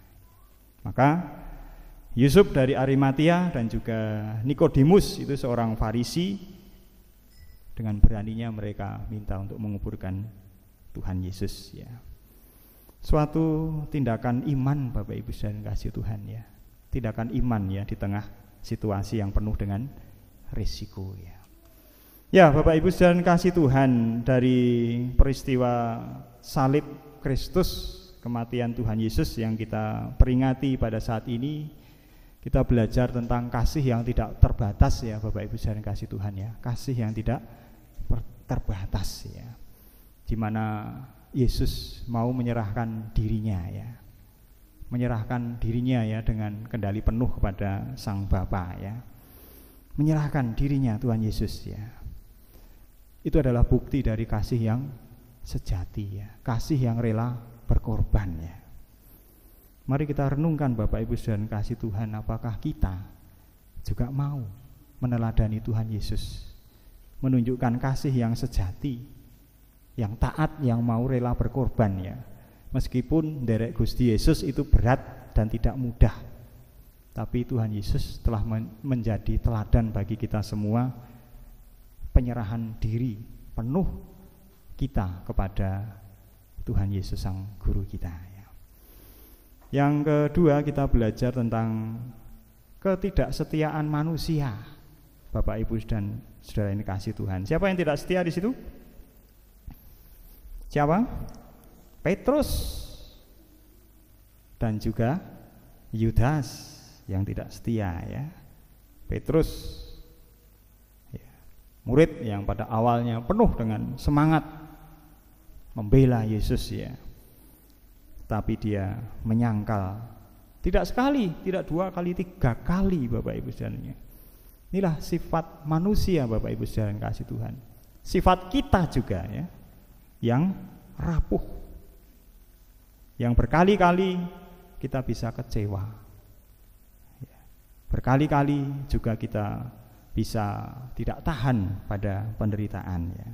Maka Yusuf dari Arimatia dan juga Nikodemus itu seorang Farisi, dengan beraninya mereka minta untuk menguburkan Tuhan Yesus ya. Suatu tindakan iman Bapak Ibu saudara kasih Tuhan ya. Tindakan iman ya di tengah situasi yang penuh dengan risiko ya. Ya Bapak Ibu saudara kasih Tuhan, dari peristiwa salib Kristus, kematian Tuhan Yesus yang kita peringati pada saat ini, kita belajar tentang kasih yang tidak terbatas ya Bapak Ibu saudara kasih Tuhan ya. Kasih yang tidak terbatas ya, di mana Yesus mau menyerahkan dirinya ya, menyerahkan dirinya ya dengan kendali penuh kepada Sang Bapa ya, menyerahkan dirinya Tuhan Yesus ya. Itu adalah bukti dari kasih yang sejati ya, kasih yang rela berkorban ya. Mari kita renungkan Bapak Ibu saudara kasih Tuhan, apakah kita juga mau meneladani Tuhan Yesus, menunjukkan kasih yang sejati, yang taat, yang mau rela berkorban ya. Meskipun derek Gusti Yesus itu berat dan tidak mudah, tapi Tuhan Yesus telah menjadi teladan bagi kita semua, penyerahan diri penuh kita kepada Tuhan Yesus Sang Guru kita ya. Yang kedua, kita belajar tentang ketidaksetiaan manusia Bapak Ibu dan saudara ini kasih Tuhan. Siapa yang tidak setia di situ? Siapa? Petrus dan juga Yudas yang tidak setia ya. Petrus ya, murid yang pada awalnya penuh dengan semangat membela Yesus ya, tapi dia menyangkal, tidak sekali, tidak 2 kali, 3 kali Bapak Ibu saudara. Inilah sifat manusia Bapak Ibu saudara kasih Tuhan. Sifat kita juga ya, yang rapuh, yang berkali-kali kita bisa kecewa ya. Berkali-kali juga kita bisa tidak tahan pada penderitaan ya.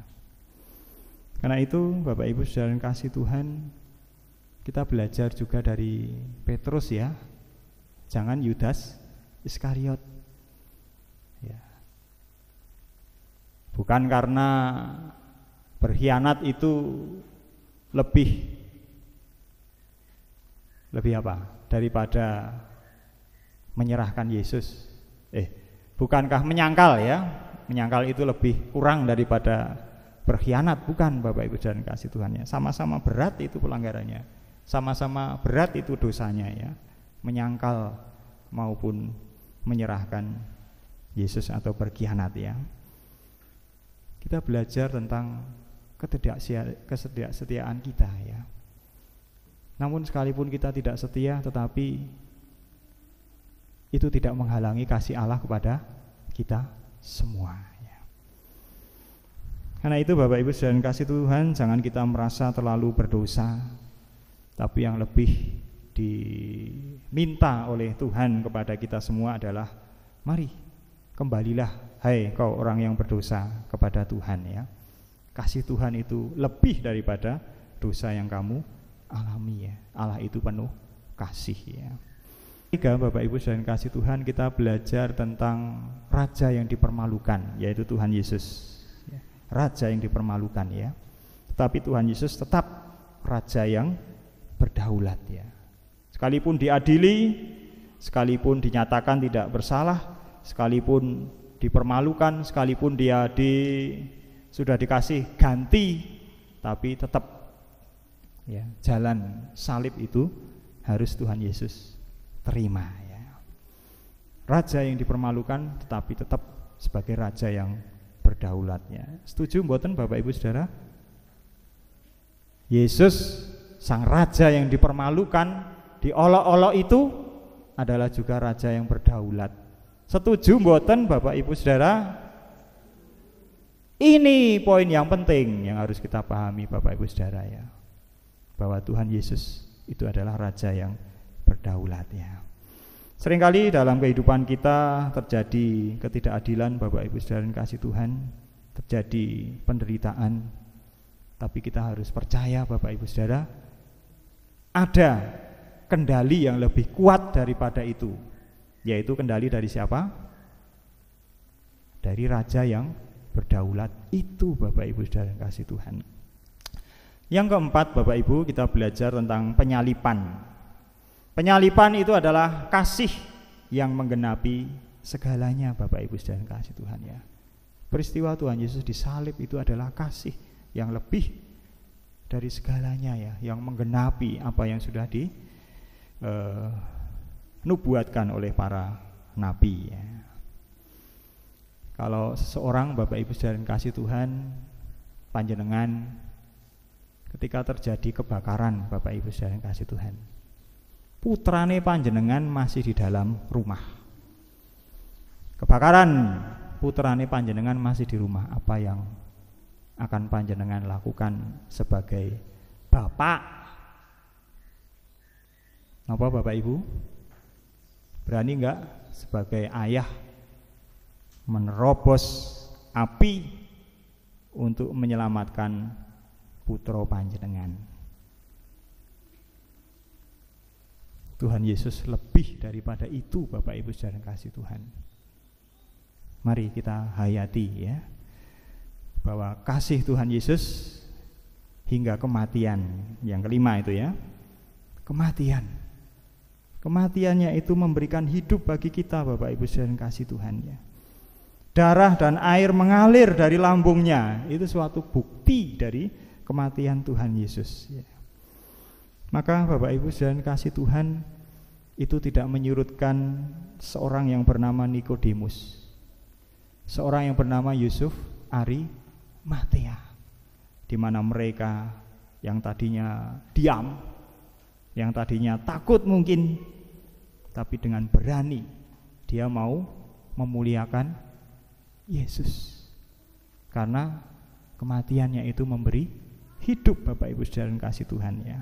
Karena itu Bapak Ibu saudara kasih Tuhan, kita belajar juga dari Petrus ya, jangan Yudas Iskariot ya. Bukan karena berkhianat itu lebih apa daripada menyerahkan Yesus. Bukankah menyangkal ya, menyangkal itu lebih kurang daripada berkhianat, bukan Bapak Ibu saudara kasih Tuhan ya. Sama-sama berat itu pelanggarannya, sama-sama berat itu dosanya ya, menyangkal maupun menyerahkan Yesus atau berkhianat ya. Kita belajar tentang kesetiaan kita ya. Namun sekalipun kita tidak setia, tetapi itu tidak menghalangi kasih Allah kepada kita semua ya. Karena itu Bapak Ibu saudara kasih Tuhan, jangan kita merasa terlalu berdosa, tapi yang lebih diminta oleh Tuhan kepada kita semua adalah mari kembalilah hai kau orang yang berdosa kepada Tuhan ya. Kasih Tuhan itu lebih daripada dosa yang kamu alami ya. Allah itu penuh kasih ya. Ketiga, Bapak Ibu saudara kasih Tuhan, kita belajar tentang raja yang dipermalukan, yaitu Tuhan Yesus ya. Raja yang dipermalukan ya. Tetapi Tuhan Yesus tetap raja yang berdaulat ya. Sekalipun diadili, sekalipun dinyatakan tidak bersalah, sekalipun dipermalukan, sekalipun dia sudah dikasih ganti, tapi tetap ya, jalan salib itu harus Tuhan Yesus terima ya. Raja yang dipermalukan tetapi tetap sebagai raja yang berdaulat ya. Setuju mboten Bapak Ibu Saudara? Yesus sang raja yang dipermalukan, diolok-olok itu adalah juga raja yang berdaulat. Setuju mboten Bapak Ibu Saudara? Ini poin yang penting yang harus kita pahami Bapak Ibu Saudara ya, bahwa Tuhan Yesus itu adalah raja yang berdaulat ya. Seringkali dalam kehidupan kita terjadi ketidakadilan Bapak Ibu Saudara yang kasih Tuhan, terjadi penderitaan, tapi kita harus percaya Bapak Ibu Saudara, ada kendali yang lebih kuat daripada itu, yaitu kendali dari siapa? Dari raja yang berdaulat itu Bapak Ibu saudara kasih Tuhan. Yang keempat Bapak Ibu, kita belajar tentang penyalipan. Penyalipan itu adalah kasih yang menggenapi segalanya Bapak Ibu saudara kasih Tuhan ya. Peristiwa Tuhan Yesus disalib itu adalah kasih yang lebih dari segalanya ya, yang menggenapi apa yang sudah dinubuatkan oleh para nabi ya. Kalau seseorang Bapak Ibu saudara kasih Tuhan, panjenengan ketika terjadi kebakaran Bapak Ibu saudara kasih Tuhan, putrane panjenengan masih di dalam rumah. Kebakaran, putrane panjenengan masih di rumah, apa yang akan panjenengan lakukan sebagai bapak? Apa Bapak Ibu? Berani enggak sebagai ayah menerobos api untuk menyelamatkan putra panjenengan? Tuhan Yesus lebih daripada itu Bapak Ibu saudara kasih Tuhan. Mari kita hayati ya, bahwa kasih Tuhan Yesus hingga kematian. Yang kelima itu ya, kematian. Kematiannya itu memberikan hidup bagi kita Bapak Ibu saudara kasih Tuhan ya. Darah dan air mengalir dari lambungnya, itu suatu bukti dari kematian Tuhan Yesus ya. Maka Bapak Ibu saudara kasih Tuhan, itu tidak menyurutkan seorang yang bernama Nikodemus, seorang yang bernama Yusuf Arimatea, di mana mereka yang tadinya diam, yang tadinya takut mungkin, tapi dengan berani dia mau memuliakan Yesus, karena kematiannya itu memberi hidup Bapak Ibu saudara kasih Tuhan ya.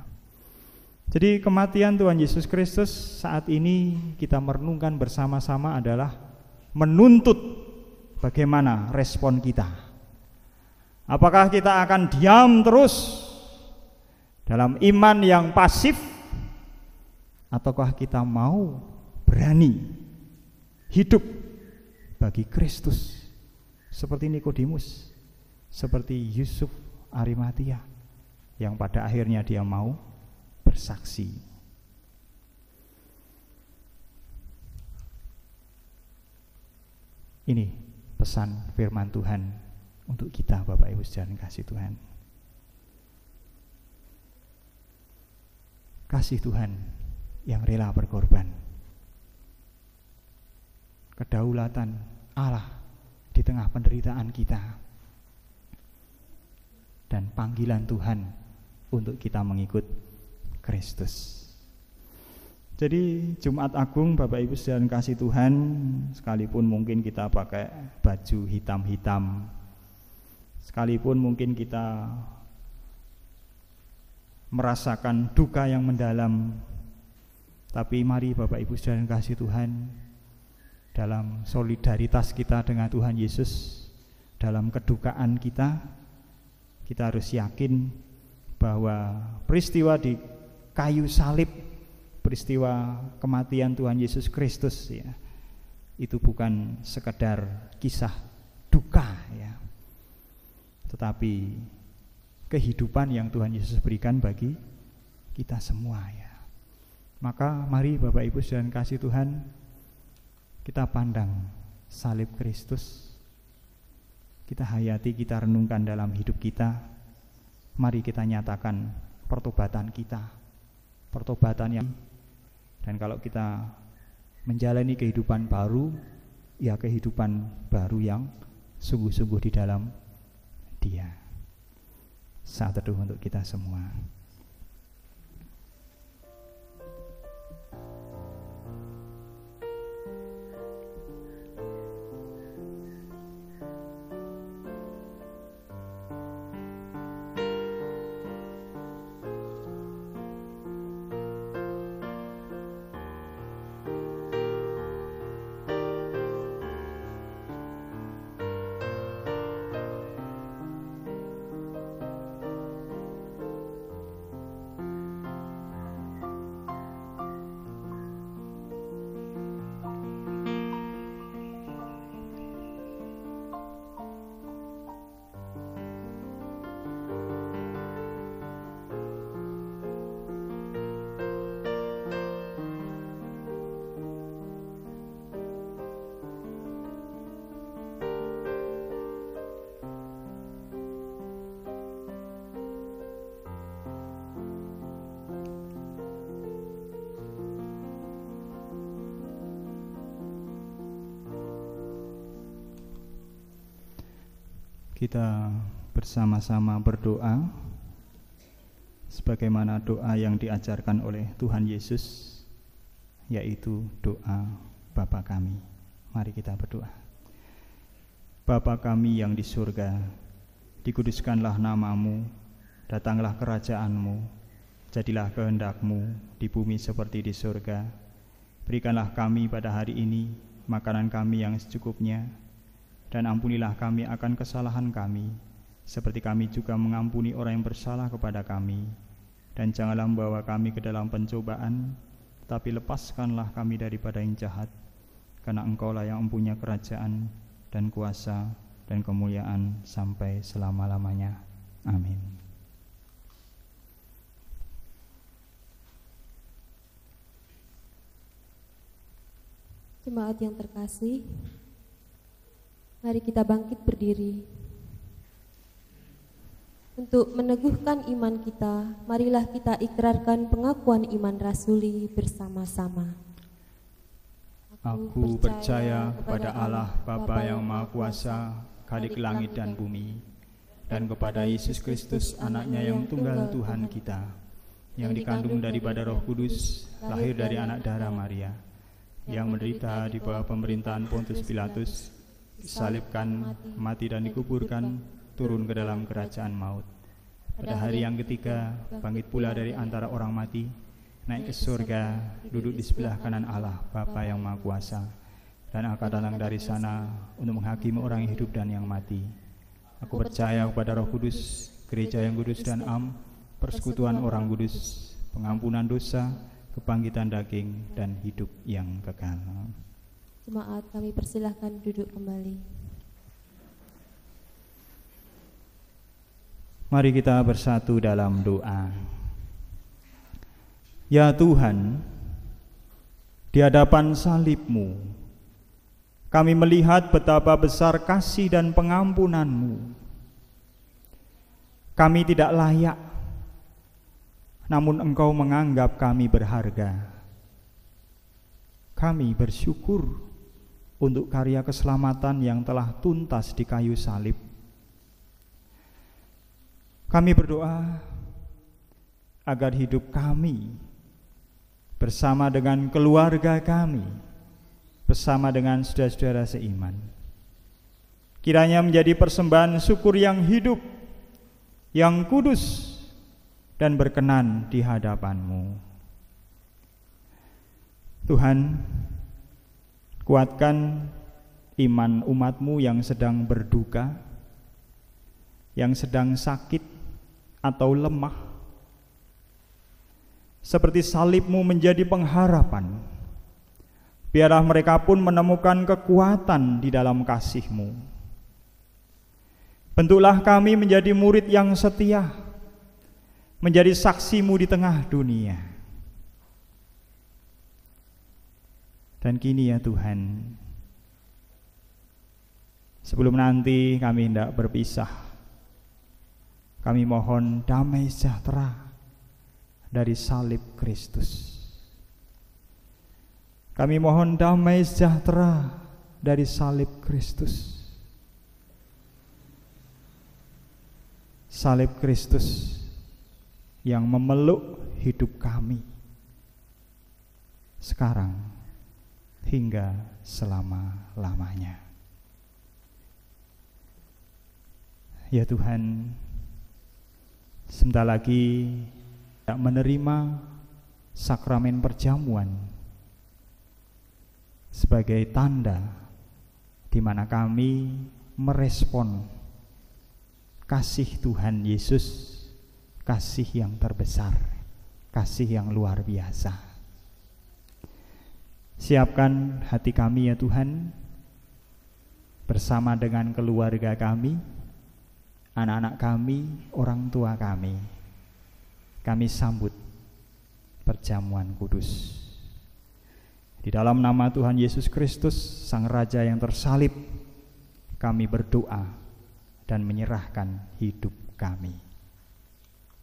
Jadi kematian Tuhan Yesus Kristus saat ini kita merenungkan bersama-sama adalah menuntut bagaimana respon kita. Apakah kita akan diam terus dalam iman yang pasif, ataukah kita mau berani hidup bagi Kristus seperti Nikodemus, seperti Yusuf Arimatea, yang pada akhirnya dia mau bersaksi. Ini pesan firman Tuhan untuk kita, Bapak Ibu sekalian kasih Tuhan. Kasih Tuhan yang rela berkorban. Kedaulatan Allah di tengah penderitaan kita. Dan panggilan Tuhan untuk kita mengikut Kristus. Jadi Jumat Agung, Bapak Ibu sekalian kasih Tuhan, sekalipun mungkin kita pakai baju hitam-hitam, sekalipun mungkin kita merasakan duka yang mendalam, tapi mari Bapak Ibu sekalian kasih Tuhan, dalam solidaritas kita dengan Tuhan Yesus, dalam kedukaan kita harus yakin bahwa peristiwa di kayu salib, peristiwa kematian Tuhan Yesus Kristus ya, itu bukan sekedar kisah duka ya, tetapi kehidupan yang Tuhan Yesus berikan bagi kita semua ya. Maka mari Bapak Ibu sekalian kasih Tuhan, kita pandang salib Kristus, kita hayati, kita renungkan dalam hidup kita. Mari kita nyatakan pertobatan kita, pertobatan yang, dan kalau kita menjalani kehidupan baru, ya kehidupan baru yang sungguh-sungguh di dalam Dia. Saat teduh untuk kita semua. Kita bersama-sama berdoa sebagaimana doa yang diajarkan oleh Tuhan Yesus, yaitu doa Bapa kami. Mari kita berdoa. Bapa kami yang di surga, dikuduskanlah namamu, datanglah kerajaanmu, jadilah kehendak-Mu di bumi seperti di surga. Berikanlah kami pada hari ini makanan kami yang secukupnya, dan ampunilah kami akan kesalahan kami, seperti kami juga mengampuni orang yang bersalah kepada kami. Dan janganlah membawa kami ke dalam pencobaan, tetapi lepaskanlah kami daripada yang jahat, karena Engkau-Lah yang mempunyai kerajaan dan kuasa dan kemuliaan sampai selama-lamanya. Amin. Jemaat yang terkasih, mari kita bangkit berdiri. Untuk meneguhkan iman kita, marilah kita ikrarkan pengakuan iman rasuli bersama-sama. Aku percaya kepada Allah Bapa yang Maha Kuasa, Khalik langit dan bumi, dan kepada Yesus Kristus anaknya yang tunggal Tuhan kita, yang dikandung daripada Roh Kudus, lahir dari anak darah Maria, yang menderita di bawah pemerintahan Pontius Pilatus, disalibkan, mati dan dikuburkan, turun ke dalam kerajaan maut. Pada hari yang ketiga, bangkit pula dari antara orang mati, naik ke surga, duduk di sebelah kanan Allah, Bapa yang Maha Kuasa, dan akan datang dari sana untuk menghakimi orang yang hidup dan yang mati. Aku percaya kepada Roh Kudus, gereja yang kudus dan am, persekutuan orang kudus, pengampunan dosa, kebangkitan daging, dan hidup yang kekal. Jemaat, kami persilahkan duduk kembali. Mari kita bersatu dalam doa. Ya Tuhan, di hadapan salib-Mu, Kami melihat betapa besar kasih dan pengampunan-Mu. Kami tidak layak, namun Engkau menganggap kami berharga. Kami bersyukur untuk karya keselamatan yang telah tuntas di kayu salib. Kami berdoa agar hidup kami bersama dengan keluarga kami, bersama dengan saudara-saudara seiman, kiranya menjadi persembahan syukur yang hidup, yang kudus dan berkenan di hadapan-Mu. Tuhan, kuatkan iman umat-Mu yang sedang berduka, yang sedang sakit atau lemah. Seperti salib-Mu menjadi pengharapan, biarlah mereka pun menemukan kekuatan di dalam kasih-Mu. Bentuklah kami menjadi murid yang setia, menjadi saksi-Mu di tengah dunia. Dan kini ya Tuhan, sebelum nanti kami hendak berpisah, kami mohon damai sejahtera dari salib Kristus. Kami mohon damai sejahtera dari salib Kristus. Salib Kristus yang memeluk hidup kami sekarang hingga selama-lamanya. Ya Tuhan, sebentar lagi kita menerima sakramen perjamuan sebagai tanda di mana kami merespon kasih Tuhan Yesus, kasih yang terbesar, kasih yang luar biasa. Siapkan hati kami ya Tuhan, bersama dengan keluarga kami, anak-anak kami, orang tua kami sambut perjamuan kudus. Di dalam nama Tuhan Yesus Kristus, Sang Raja yang tersalib, kami berdoa dan menyerahkan hidup kami.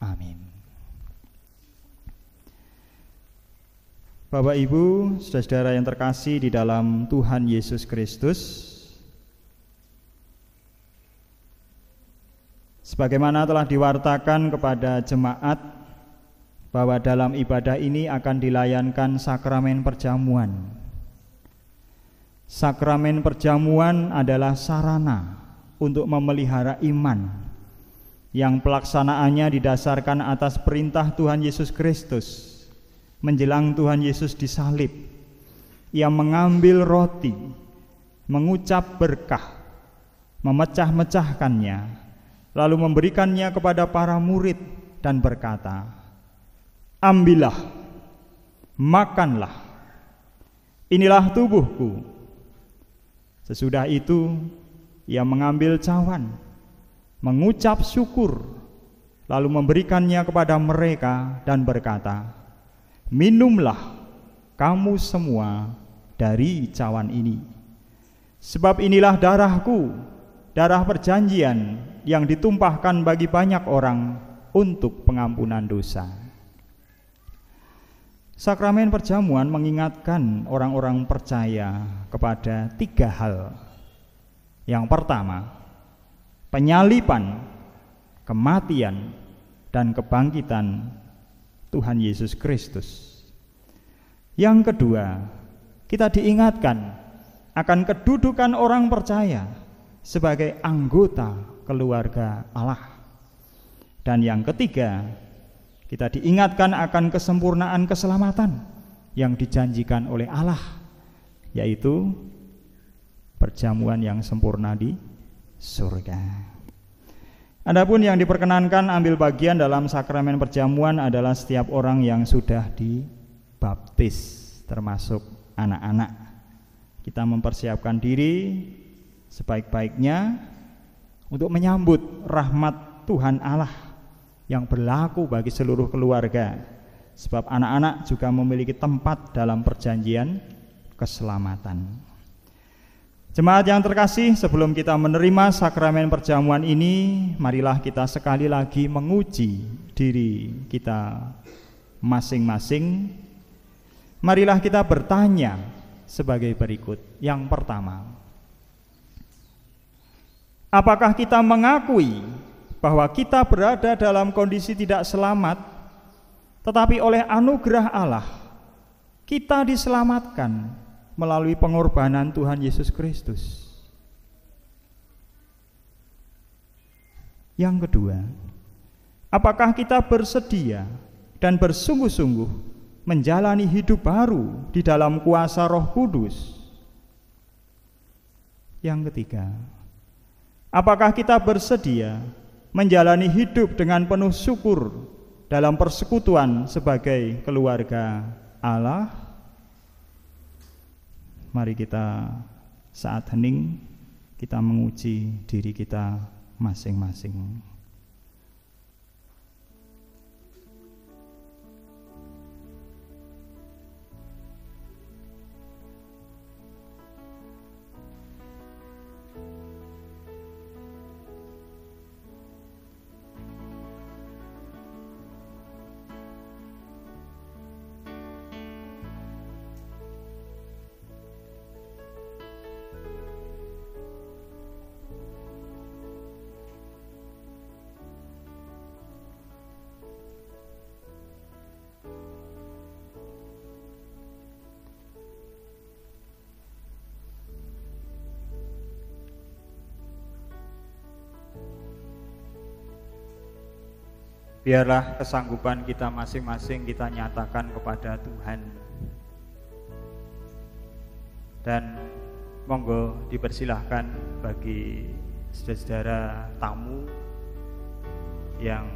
Amin. Bapak Ibu, saudara-saudara yang terkasih di dalam Tuhan Yesus Kristus, sebagaimana telah diwartakan kepada jemaat bahwa dalam ibadah ini akan dilayankan sakramen perjamuan. Sakramen perjamuan adalah sarana untuk memelihara iman yang pelaksanaannya didasarkan atas perintah Tuhan Yesus Kristus. Menjelang Tuhan Yesus disalib, Ia mengambil roti, mengucap berkah, memecah-mecahkannya, lalu memberikannya kepada para murid dan berkata, "Ambillah, makanlah, inilah tubuhku." Sesudah itu Ia mengambil cawan, mengucap syukur, lalu memberikannya kepada mereka dan berkata, "Minumlah kamu semua dari cawan ini, sebab inilah darahku, darah perjanjian yang ditumpahkan bagi banyak orang untuk pengampunan dosa." Sakramen perjamuan mengingatkan orang-orang percaya kepada 3 hal. Yang pertama, penyaliban, kematian, dan kebangkitan Tuhan Yesus Kristus. Yang kedua, kita diingatkan akan kedudukan orang percaya sebagai anggota keluarga Allah. Dan yang ketiga, kita diingatkan akan kesempurnaan keselamatan yang dijanjikan oleh Allah, yaitu perjamuan yang sempurna di surga. Adapun yang diperkenankan ambil bagian dalam sakramen perjamuan adalah setiap orang yang sudah dibaptis, termasuk anak-anak. Kita mempersiapkan diri sebaik-baiknya untuk menyambut rahmat Tuhan Allah yang berlaku bagi seluruh keluarga, sebab anak-anak juga memiliki tempat dalam perjanjian keselamatan. Jemaat yang terkasih, sebelum kita menerima sakramen perjamuan ini, marilah kita sekali lagi menguji diri kita masing-masing. Marilah kita bertanya sebagai berikut. Yang pertama, apakah kita mengakui bahwa kita berada dalam kondisi tidak selamat, tetapi oleh anugerah Allah kita diselamatkan melalui pengorbanan Tuhan Yesus Kristus? Yang kedua, apakah kita bersedia dan bersungguh-sungguh menjalani hidup baru di dalam kuasa Roh Kudus? Yang ketiga, apakah kita bersedia menjalani hidup dengan penuh syukur dalam persekutuan sebagai keluarga Allah? Mari kita saat hening kita menguji diri kita masing-masing. Biarlah kesanggupan kita masing-masing kita nyatakan kepada Tuhan. Dan monggo dipersilahkan bagi saudara-saudara tamu yang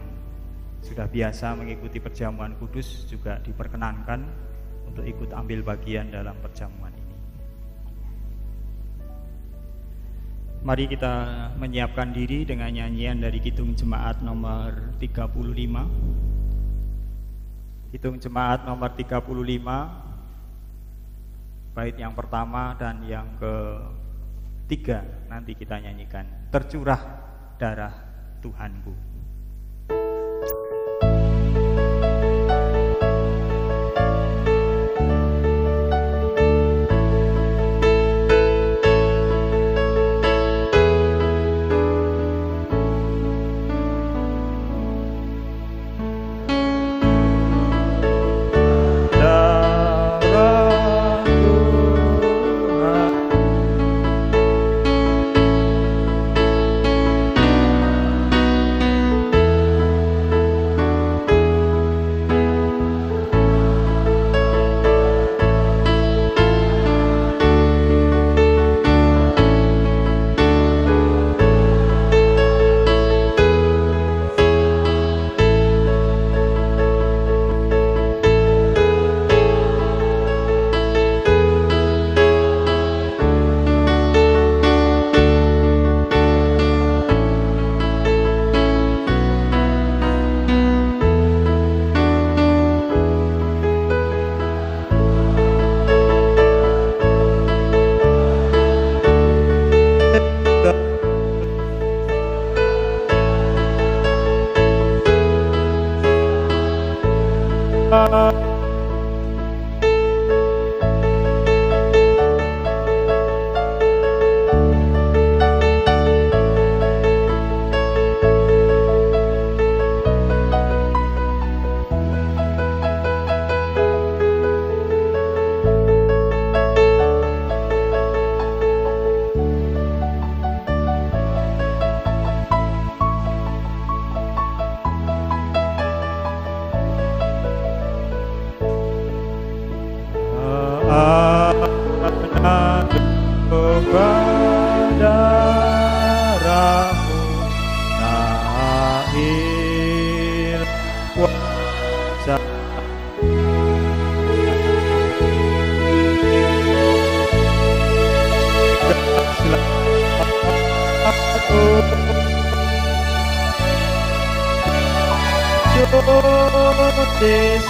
sudah biasa mengikuti perjamuan kudus juga diperkenankan untuk ikut ambil bagian dalam perjamuan ini. Mari kita menyiapkan diri dengan nyanyian dari Kidung Jemaat nomor 35. Kidung Jemaat nomor 35, bait yang pertama dan yang ketiga nanti kita nyanyikan. Tercurah darah Tuhanku.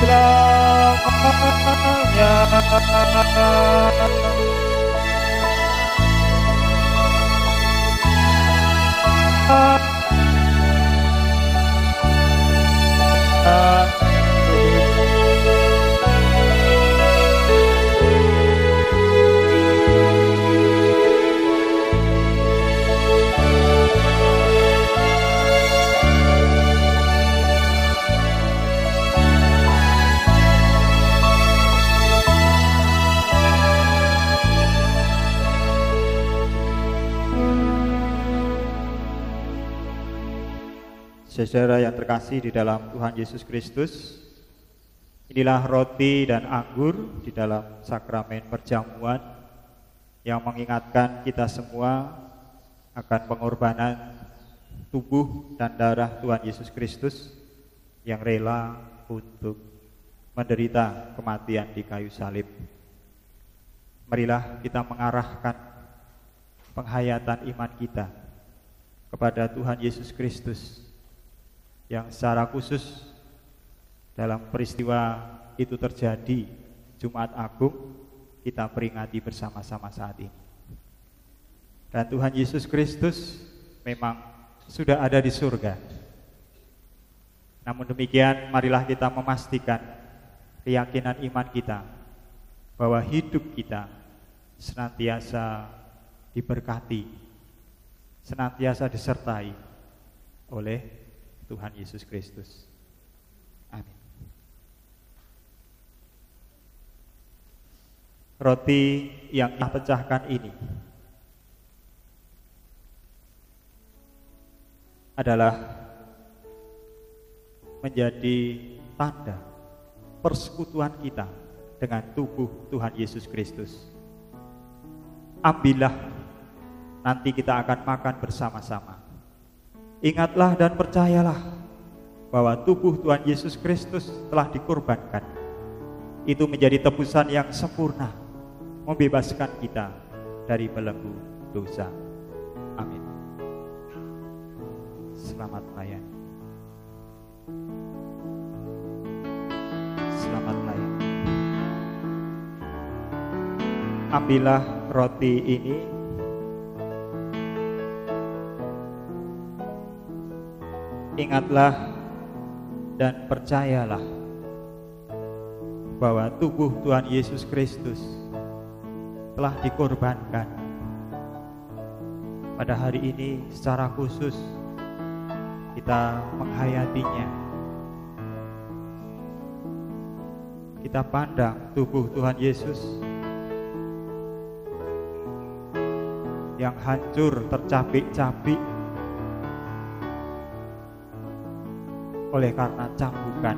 Selamanya Saudara yang terkasih di dalam Tuhan Yesus Kristus, inilah roti dan anggur di dalam sakramen perjamuan yang mengingatkan kita semua akan pengorbanan tubuh dan darah Tuhan Yesus Kristus yang rela untuk menderita kematian di kayu salib. Marilah kita mengarahkan penghayatan iman kita kepada Tuhan Yesus Kristus yang secara khusus dalam peristiwa itu terjadi Jumat Agung kita peringati bersama-sama saat ini. Dan Tuhan Yesus Kristus memang sudah ada di surga. Namun demikian, marilah kita memastikan keyakinan iman kita bahwa hidup kita senantiasa diberkati, senantiasa disertai oleh Tuhan Yesus Kristus. Amin. Roti yang kita pecahkan ini adalah menjadi tanda persekutuan kita dengan tubuh Tuhan Yesus Kristus. Ambillah, nanti kita akan makan bersama-sama. Ingatlah dan percayalah bahwa tubuh Tuhan Yesus Kristus telah dikorbankan. Itu menjadi tebusan yang sempurna, membebaskan kita dari belenggu dosa. Amin. Selamat melayani. Selamat melayani. Ambillah roti ini, ingatlah dan percayalah bahwa tubuh Tuhan Yesus Kristus telah dikorbankan. Pada hari ini secara khusus kita menghayatinya. Kita pandang tubuh Tuhan Yesus yang hancur tercabik-cabik oleh karena cambukan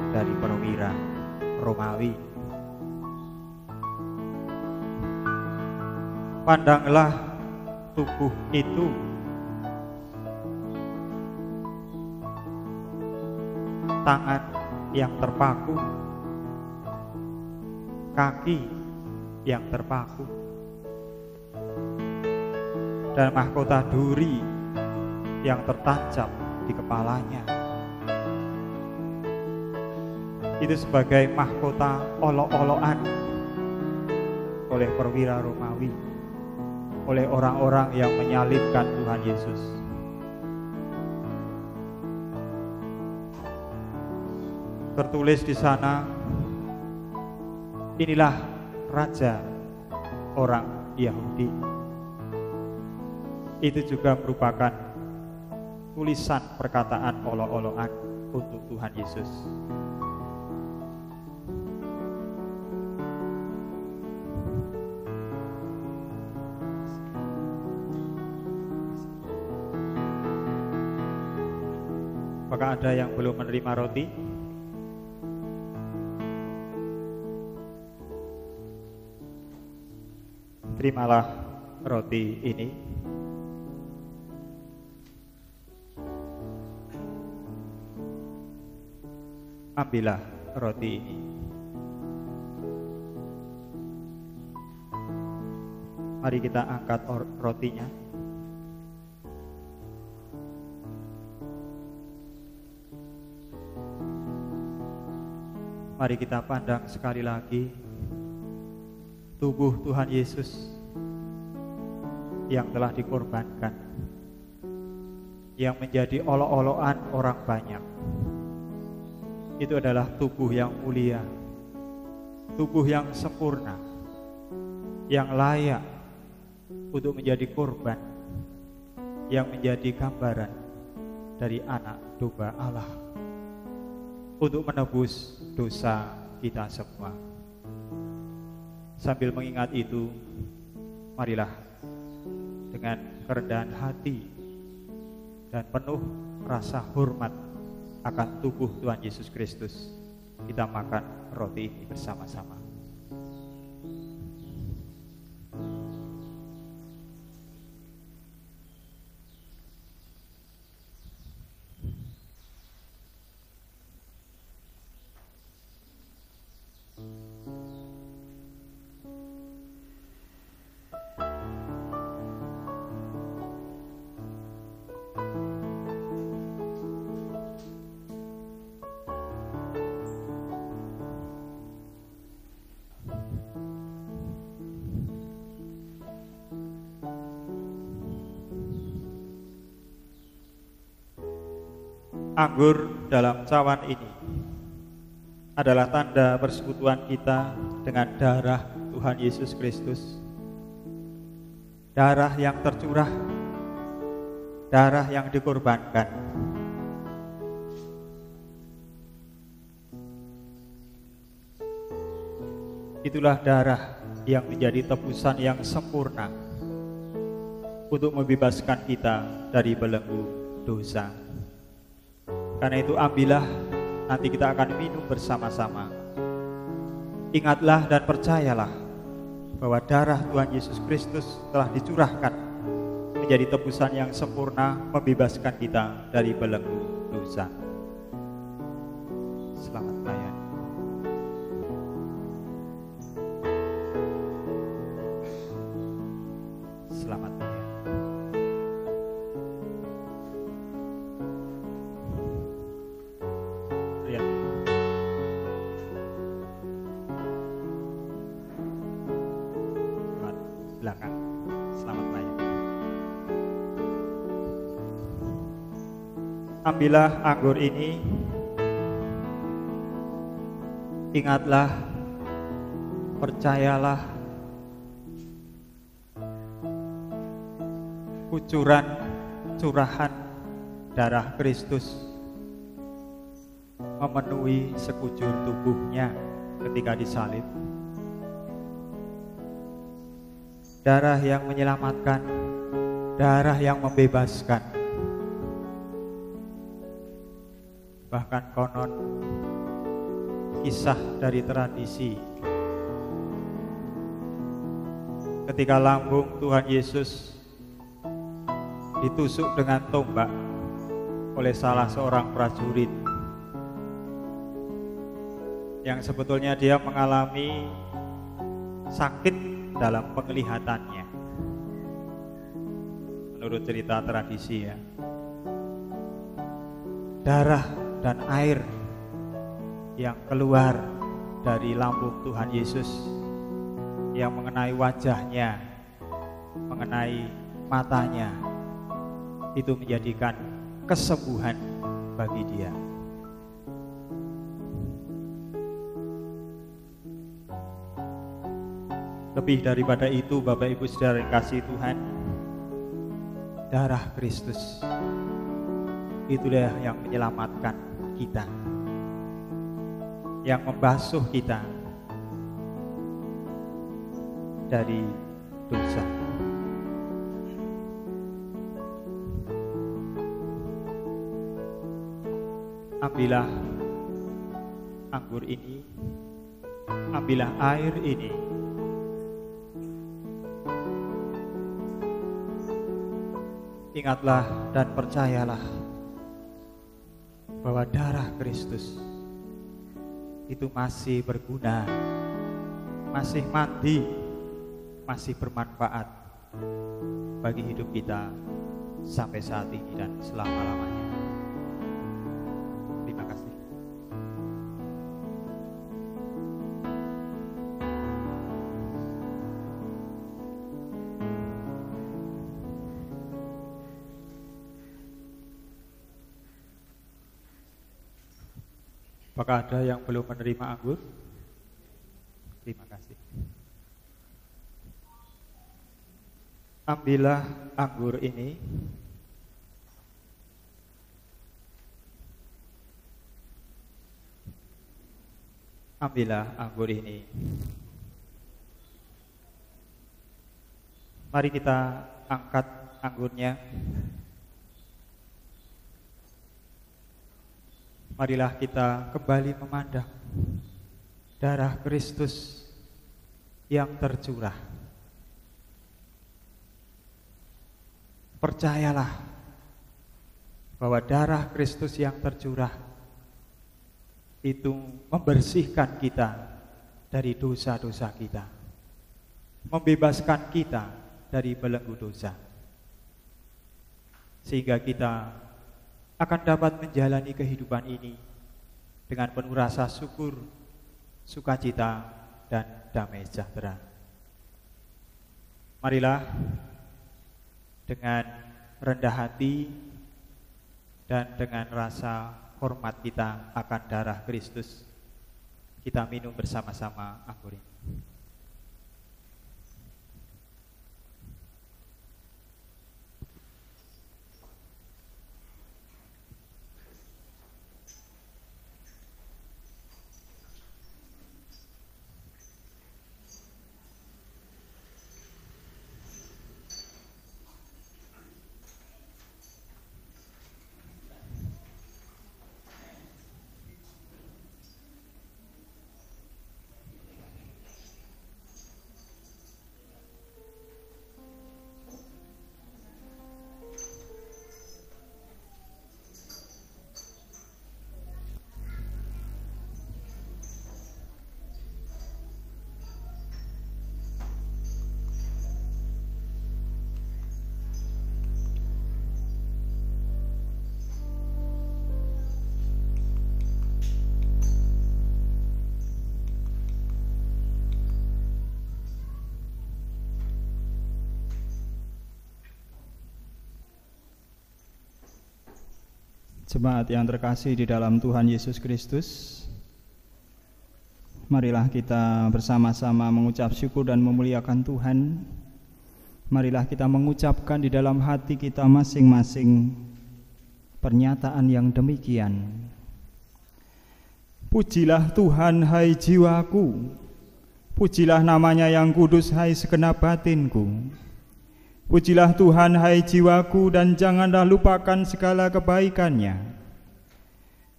dari perwira Romawi. Pandanglah tubuh itu tangan yang terpaku, kaki yang terpaku, dan mahkota duri yang tertancap di kepalanya. Itu sebagai mahkota olok-olokan oleh perwira Romawi, oleh orang-orang yang menyalibkan Tuhan Yesus. Tertulis di sana, inilah raja orang Yahudi. Itu juga merupakan tulisan perkataan olok-olokan untuk Tuhan Yesus. Apakah ada yang belum menerima roti? Terimalah roti ini. Ambillah roti ini. Mari kita angkat rotinya. Mari kita pandang sekali lagi tubuh Tuhan Yesus yang telah dikorbankan, yang menjadi olok-olokan orang banyak. Itu adalah tubuh yang mulia, tubuh yang sempurna, yang layak untuk menjadi korban, yang menjadi gambaran dari anak domba Allah untuk menebus dosa kita semua. Sambil mengingat itu, marilah dengan kerendahan hati dan penuh rasa hormat akan tubuh Tuhan Yesus Kristus, kita makan roti ini bersama-sama. Anggur dalam cawan ini adalah tanda persekutuan kita dengan darah Tuhan Yesus Kristus. Darah yang tercurah, darah yang dikorbankan. Itulah darah yang menjadi tebusan yang sempurna untuk membebaskan kita dari belenggu dosa. Karena itu ambillah, nanti kita akan minum bersama-sama. Ingatlah dan percayalah bahwa darah Tuhan Yesus Kristus telah dicurahkan menjadi tebusan yang sempurna, membebaskan kita dari belenggu dosa. Selamat melayani. Selamat melayani. Belakang. Selamat melayani. Ambillah anggur ini. Ingatlah, percayalah, kucuran curahan darah Kristus memenuhi sekujur tubuhnya ketika disalib. Darah yang menyelamatkan, darah yang membebaskan. Bahkan konon kisah dari tradisi ketika lambung Tuhan Yesus ditusuk dengan tombak oleh salah seorang prajurit yang sebetulnya dia mengalami sakit dalam penglihatannya, menurut cerita tradisi ya. Darah dan air yang keluar dari lambung Tuhan Yesus yang mengenai wajahnya, mengenai matanya, itu menjadikan kesembuhan bagi dia. Lebih daripada itu, Bapak Ibu Saudara yang kasih Tuhan, darah Kristus itulah yang menyelamatkan kita, yang membasuh kita dari dosa. Ambillah anggur ini, ambillah air ini. Ingatlah dan percayalah bahwa darah Kristus itu masih berguna, masih mandi, masih bermanfaat bagi hidup kita sampai saat ini dan selama-lamanya. Terima kasih. Apakah ada yang belum menerima anggur? Terima kasih. Ambillah anggur ini. Ambillah anggur ini. Mari kita angkat anggurnya. marilah kita kembali memandang darah Kristus yang tercurah. Percayalah bahwa darah Kristus yang tercurah itu membersihkan kita dari dosa-dosa kita, membebaskan kita dari belenggu dosa, sehingga kita akan dapat menjalani kehidupan ini dengan penuh rasa syukur, sukacita, dan damai sejahtera. Marilah dengan rendah hati dan dengan rasa hormat kita akan darah Kristus, kita minum bersama-sama anggur ini. Jemaat yang terkasih di dalam Tuhan Yesus Kristus, marilah kita bersama-sama mengucap syukur dan memuliakan Tuhan. Marilah kita mengucapkan di dalam hati kita masing-masing pernyataan yang demikian. Pujilah Tuhan hai jiwaku, pujilah namanya yang kudus hai segenap batinku. Pujilah Tuhan hai jiwaku, dan janganlah lupakan segala kebaikannya.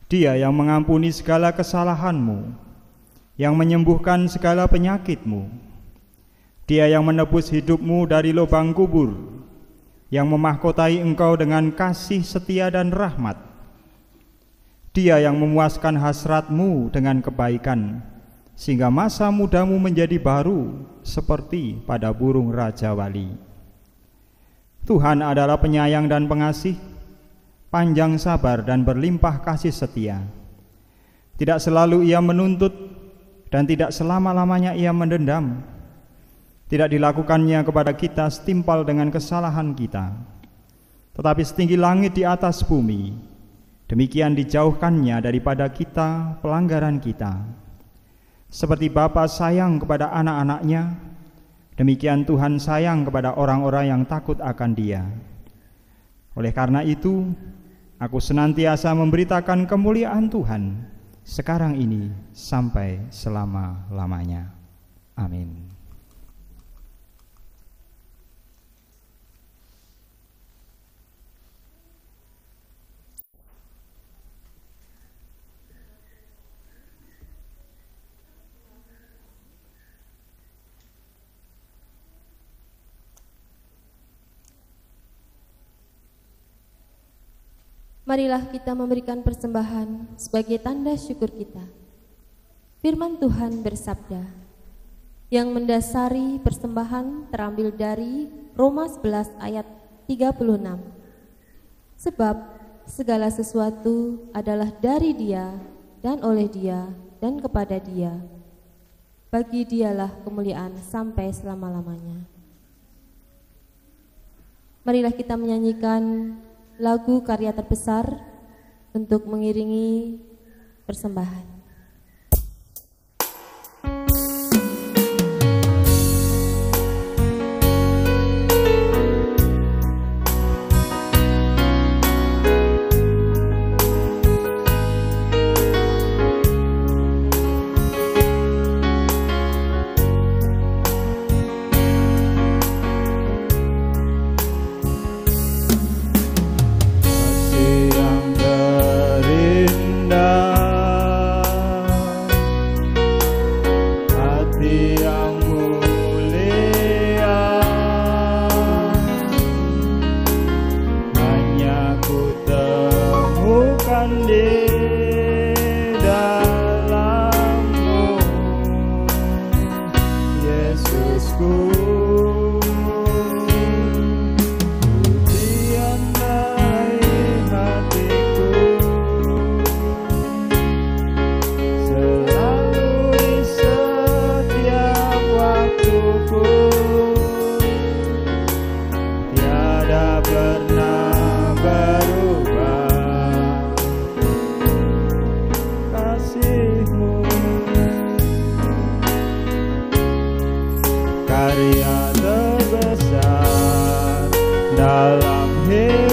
Dia yang mengampuni segala kesalahanmu, yang menyembuhkan segala penyakitmu. Dia yang menebus hidupmu dari lubang kubur, yang memahkotai engkau dengan kasih setia dan rahmat. Dia yang memuaskan hasratmu dengan kebaikan, sehingga masa mudamu menjadi baru seperti pada burung raja wali. Tuhan adalah penyayang dan pengasih, panjang sabar dan berlimpah kasih setia. Tidak selalu Ia menuntut dan tidak selama-lamanya Ia mendendam. Tidak dilakukannya kepada kita setimpal dengan kesalahan kita, tetapi setinggi langit di atas bumi, demikian dijauhkannya daripada kita pelanggaran kita. Seperti Bapa sayang kepada anak-anaknya, demikian Tuhan sayang kepada orang-orang yang takut akan Dia. Oleh karena itu, aku senantiasa memberitakan kemuliaan Tuhan sekarang ini sampai selama-lamanya. Amin. Marilah kita memberikan persembahan sebagai tanda syukur kita. Firman Tuhan bersabda, yang mendasari persembahan terambil dari Roma 11 ayat 36. Sebab segala sesuatu adalah dari Dia dan oleh Dia dan kepada Dia. Bagi Dialah kemuliaan sampai selama-lamanya. Marilah kita menyanyikan lagu karya terbesar untuk mengiringi persembahan. Yang terindah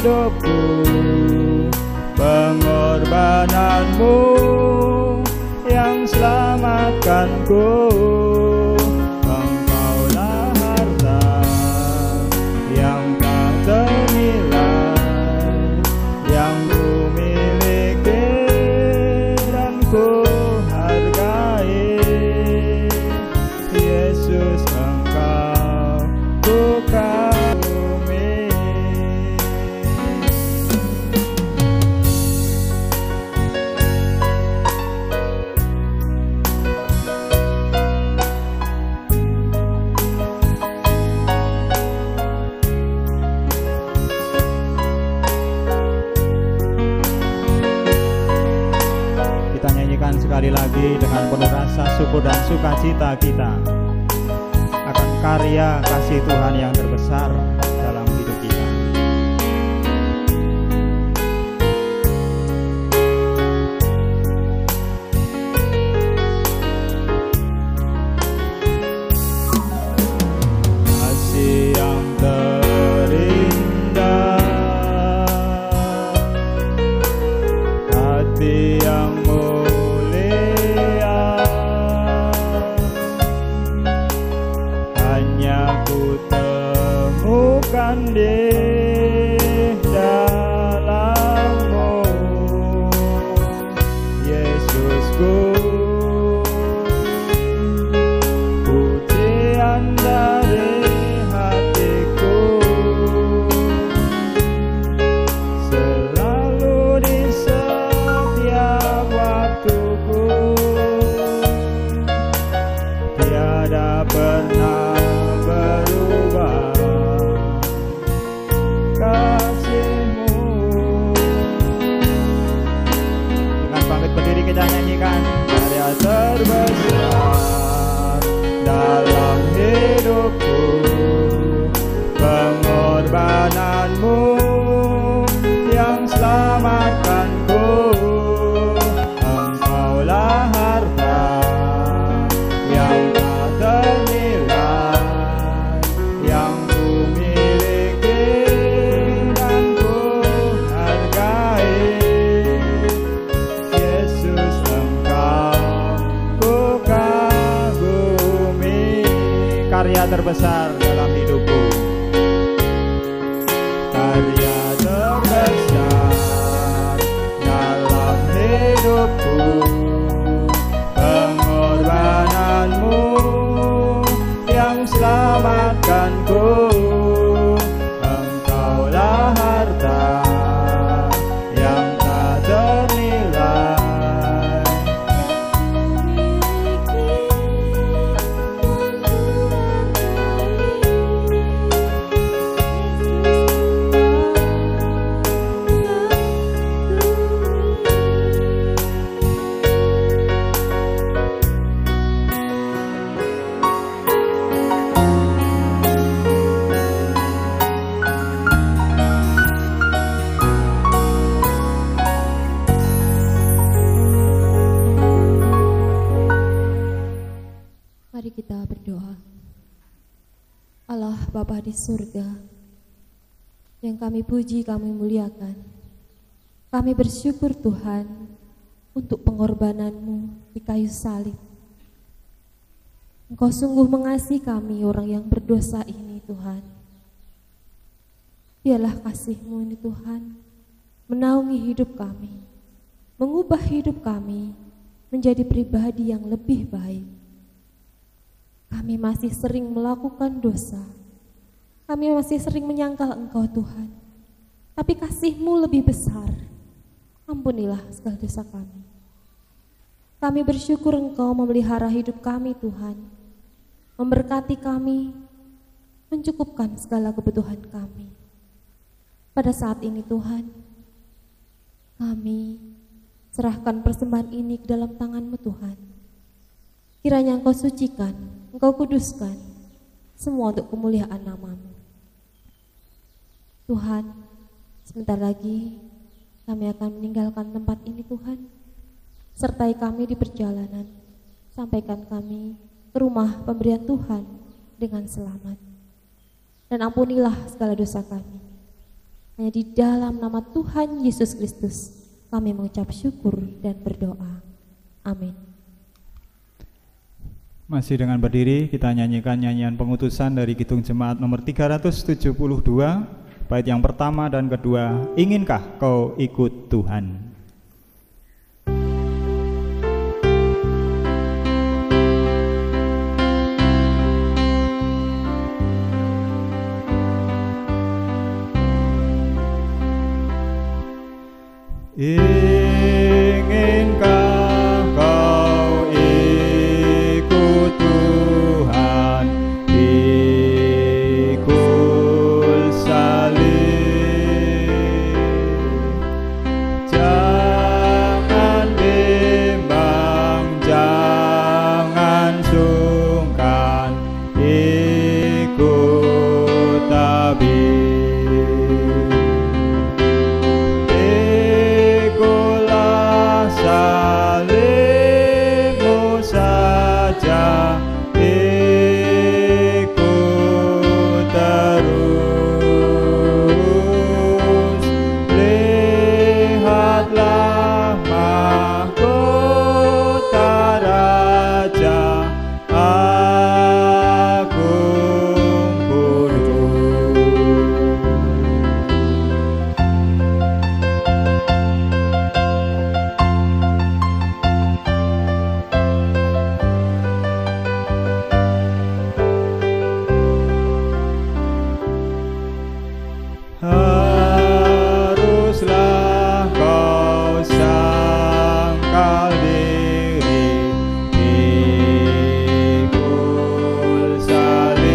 hidupku, pengorbananmu yang selamatkanku. Engkaulah harta yang tak ternilai, yang ku miliki dan ku hargai. Yesus, Engkau ku kagumi. Kita nyanyikan sekali lagi dengan penuh rasa syukur dan sukacita kita akan karya kasih Tuhan yang terbesar dalam hidup kita. Kasih yang terindah, hati yang mulia, hanya ku temukan di dalam-Mu, Yesusku. Pujian dari hatiku selalu di setiap waktuku, tiada pernah berubah kasih-Mu. Dengan pamit berdiri kita nyanyikan karya terbesar dalam hidupku, pengorbananmu yang selamatkanku. Engkaulah harta yang tak ternilai, yang ku miliki dan ku hargai. Yesus, Engkau ku kagumi. Karya terbesar dalam hidupku, karya terbesar dalam hidupku, pengorbananmu yang selamatkanku. Engkaulah harta yang tak ternilai, Mari kita berdoa. Allah Bapa di surga, yang kami puji, kami muliakan, kami bersyukur Tuhan untuk pengorbanan-Mu di kayu salib. Engkau sungguh mengasihi kami orang yang berdosa ini Tuhan. Biarlah kasih-Mu ini Tuhan menaungi hidup kami, mengubah hidup kami menjadi pribadi yang lebih baik. Kami masih sering melakukan dosa, kami masih sering menyangkal Engkau Tuhan, tapi kasih-Mu lebih besar. Ampunilah segala dosa kami. Kami bersyukur Engkau memelihara hidup kami Tuhan, memberkati kami, mencukupkan segala kebutuhan kami. Pada saat ini Tuhan, kami serahkan persembahan ini ke dalam tangan-Mu Tuhan. Kiranya Engkau sucikan, Engkau kuduskan, semua untuk kemuliaan nama-Mu. Tuhan, sebentar lagi kami akan meninggalkan tempat ini Tuhan. Sertai kami di perjalanan, sampaikan kami ke rumah pemberian Tuhan dengan selamat. Dan ampunilah segala dosa kami. Hanya di dalam nama Tuhan Yesus Kristus kami mengucap syukur dan berdoa. Amin. Masih dengan berdiri kita nyanyikan nyanyian pengutusan dari Kidung Jemaat nomor 372, bait yang pertama dan kedua, inginkah kau ikut Tuhan? Inginkah kau ikut Tuhan, ikut salib, jangan bimbang, jangan sungkan, ikut tabib. Salibmu saja, ikut terus, lihatlah mahkota Raja Agung Kudus. Haruslah kau sangkal diri, ikut salib,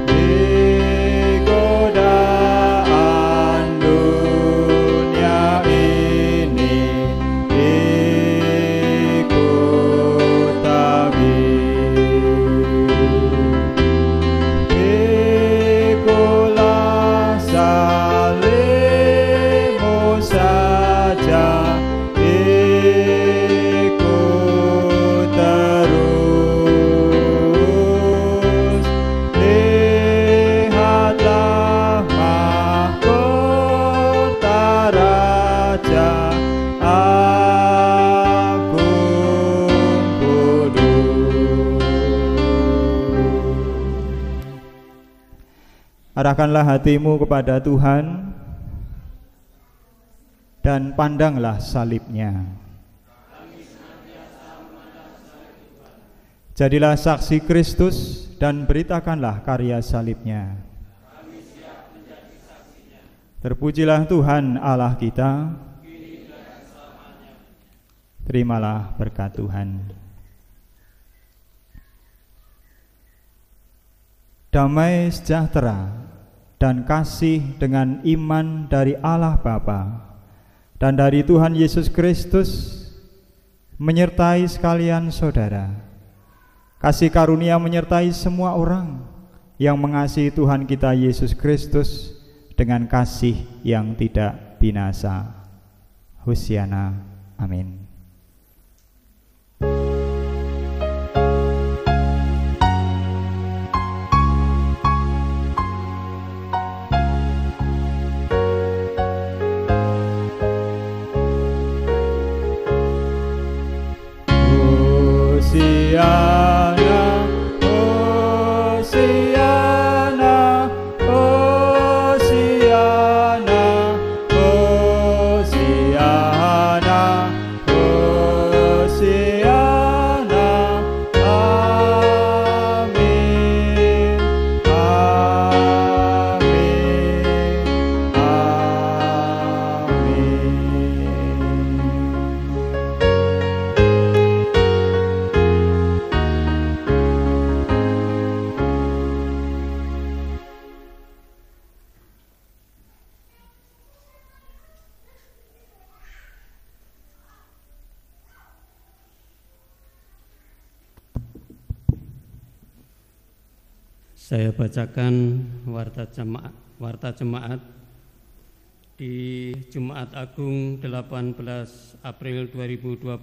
di godaan dunia ini, ikut tabib. Ikutlah salibmu saja, ikut terus, lihatlah mahkota Raja Agung Kudus. Arahkanlah hatimu kepada Tuhan dan pandanglah salibnya. Jadilah saksi Kristus dan beritakanlah karya salibnya. Terpujilah Tuhan Allah kita. Terimalah berkat Tuhan. Damai sejahtera dan kasih dengan iman dari Allah Bapa dan dari Tuhan Yesus Kristus menyertai sekalian saudara. Kasih karunia menyertai semua orang yang mengasihi Tuhan kita Yesus Kristus dengan kasih yang tidak binasa. Hosiana. Amin. Hosiana, Hosiana, Hosiana, Hosiana, Hosiana, amin, amin, Saya bacakan warta jemaat di Jumat Agung 18 April 2025.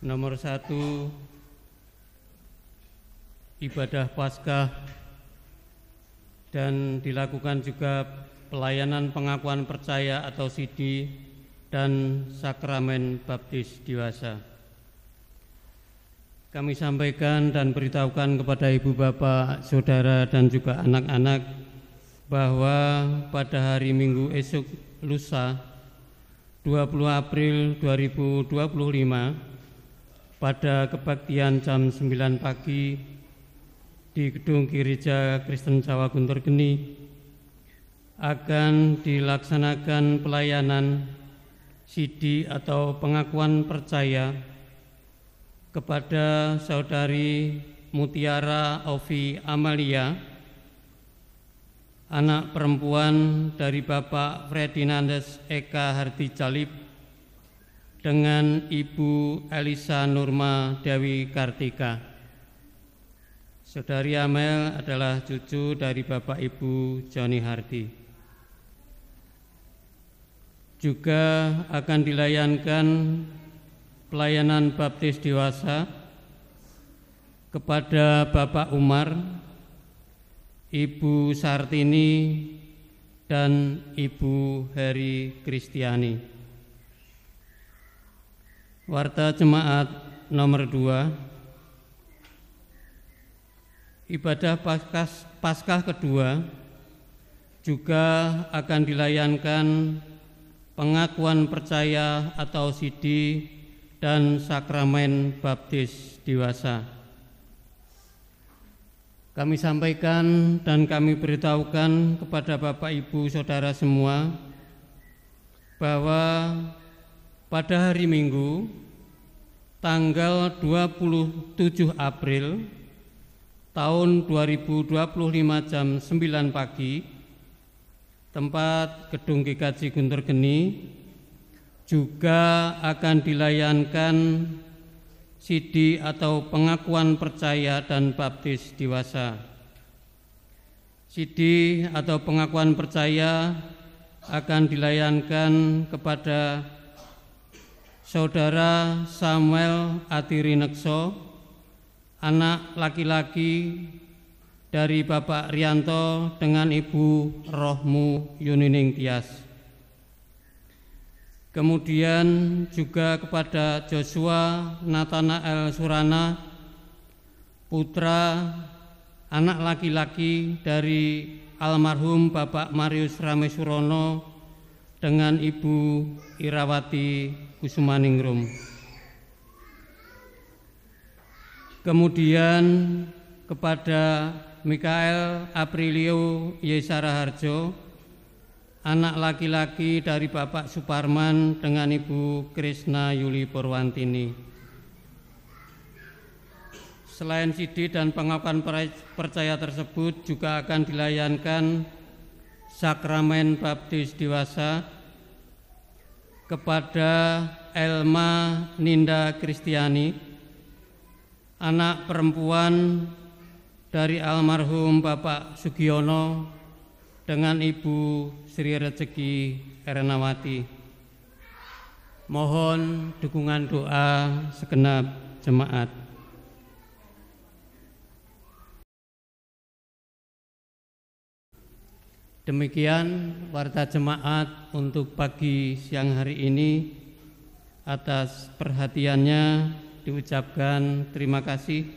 Nomor 1, ibadah Paskah dan dilakukan juga pelayanan pengakuan percaya atau sidi dan sakramen baptis dewasa. Kami sampaikan dan beritahukan kepada ibu bapak, saudara dan juga anak-anak bahwa pada hari Minggu esok lusa 20 April 2025 pada kebaktian jam 9 pagi di Gedung Gereja Kristen Jawa Guntur Geni akan dilaksanakan pelayanan sidi atau pengakuan percaya kepada saudari Mutiara Ovi Amalia, anak perempuan dari Bapak Ferdinandes Eka Hardi Jalip dengan Ibu Elisa Nurma Dewi Kartika. Saudari Amel adalah cucu dari Bapak Ibu Joni Hardi. Juga akan dilayankan pelayanan baptis dewasa kepada Bapak Umar, Ibu Sartini, dan Ibu Heri Kristiani. Warta Jemaat nomor 2, ibadah Paskah kedua juga akan dilayankan pengakuan percaya atau sidi dan sakramen baptis dewasa. Kami sampaikan dan kami beritahukan kepada Bapak Ibu Saudara semua bahwa pada hari Minggu tanggal 27 April tahun 2025 jam 9 pagi tempat Gedung GKJ Guntur Geni juga akan dilayankan sidi atau pengakuan percaya dan baptis dewasa. Sidi atau pengakuan percaya akan dilayankan kepada Saudara Samuel Adirinekso, anak laki-laki dari Bapak Rianto dengan Ibu Rohmu Yunining Tias. Kemudian juga kepada Joshua Nathanael Surana, putra anak laki-laki dari almarhum Bapak Marius Ramesurono dengan Ibu Irawati Kusumaningrum. Kemudian kepada Mikael Aprilio Yesara Harjo, anak laki-laki dari Bapak Suparman dengan Ibu Krisna Yuli Purwantini. Selain sidi dan pengakuan percaya tersebut juga akan dilayankan sakramen baptis dewasa kepada Elma Ninda Kristiani, anak perempuan dari almarhum Bapak Sugiono dengan Ibu Sri Rezeki Ernawati. Mohon dukungan doa segenap jemaat. Demikian warta jemaat untuk pagi siang hari ini. Atas perhatiannya diucapkan terima kasih.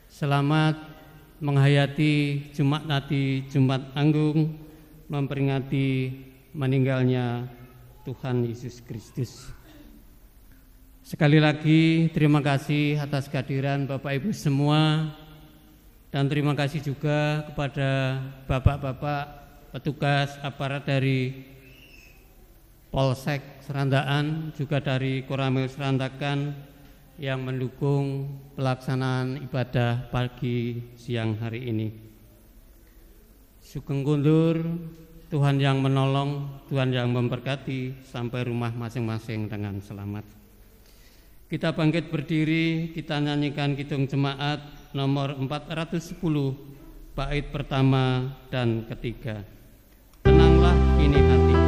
Selamat menghayati Jumat Nadi, Jumat Agung, memperingati meninggalnya Tuhan Yesus Kristus. Sekali lagi terima kasih atas kehadiran Bapak Ibu semua, dan terima kasih juga kepada Bapak-bapak petugas aparat dari Polsek Serandaan, juga dari Koramil Serandakan yang mendukung pelaksanaan ibadah pagi siang hari ini. Sugeng kundur, Tuhan yang menolong, Tuhan yang memberkati sampai rumah masing-masing dengan selamat. Kita bangkit berdiri, kita nyanyikan kidung jemaat nomor 410, bait pertama dan ketiga. Tenanglah kini hati.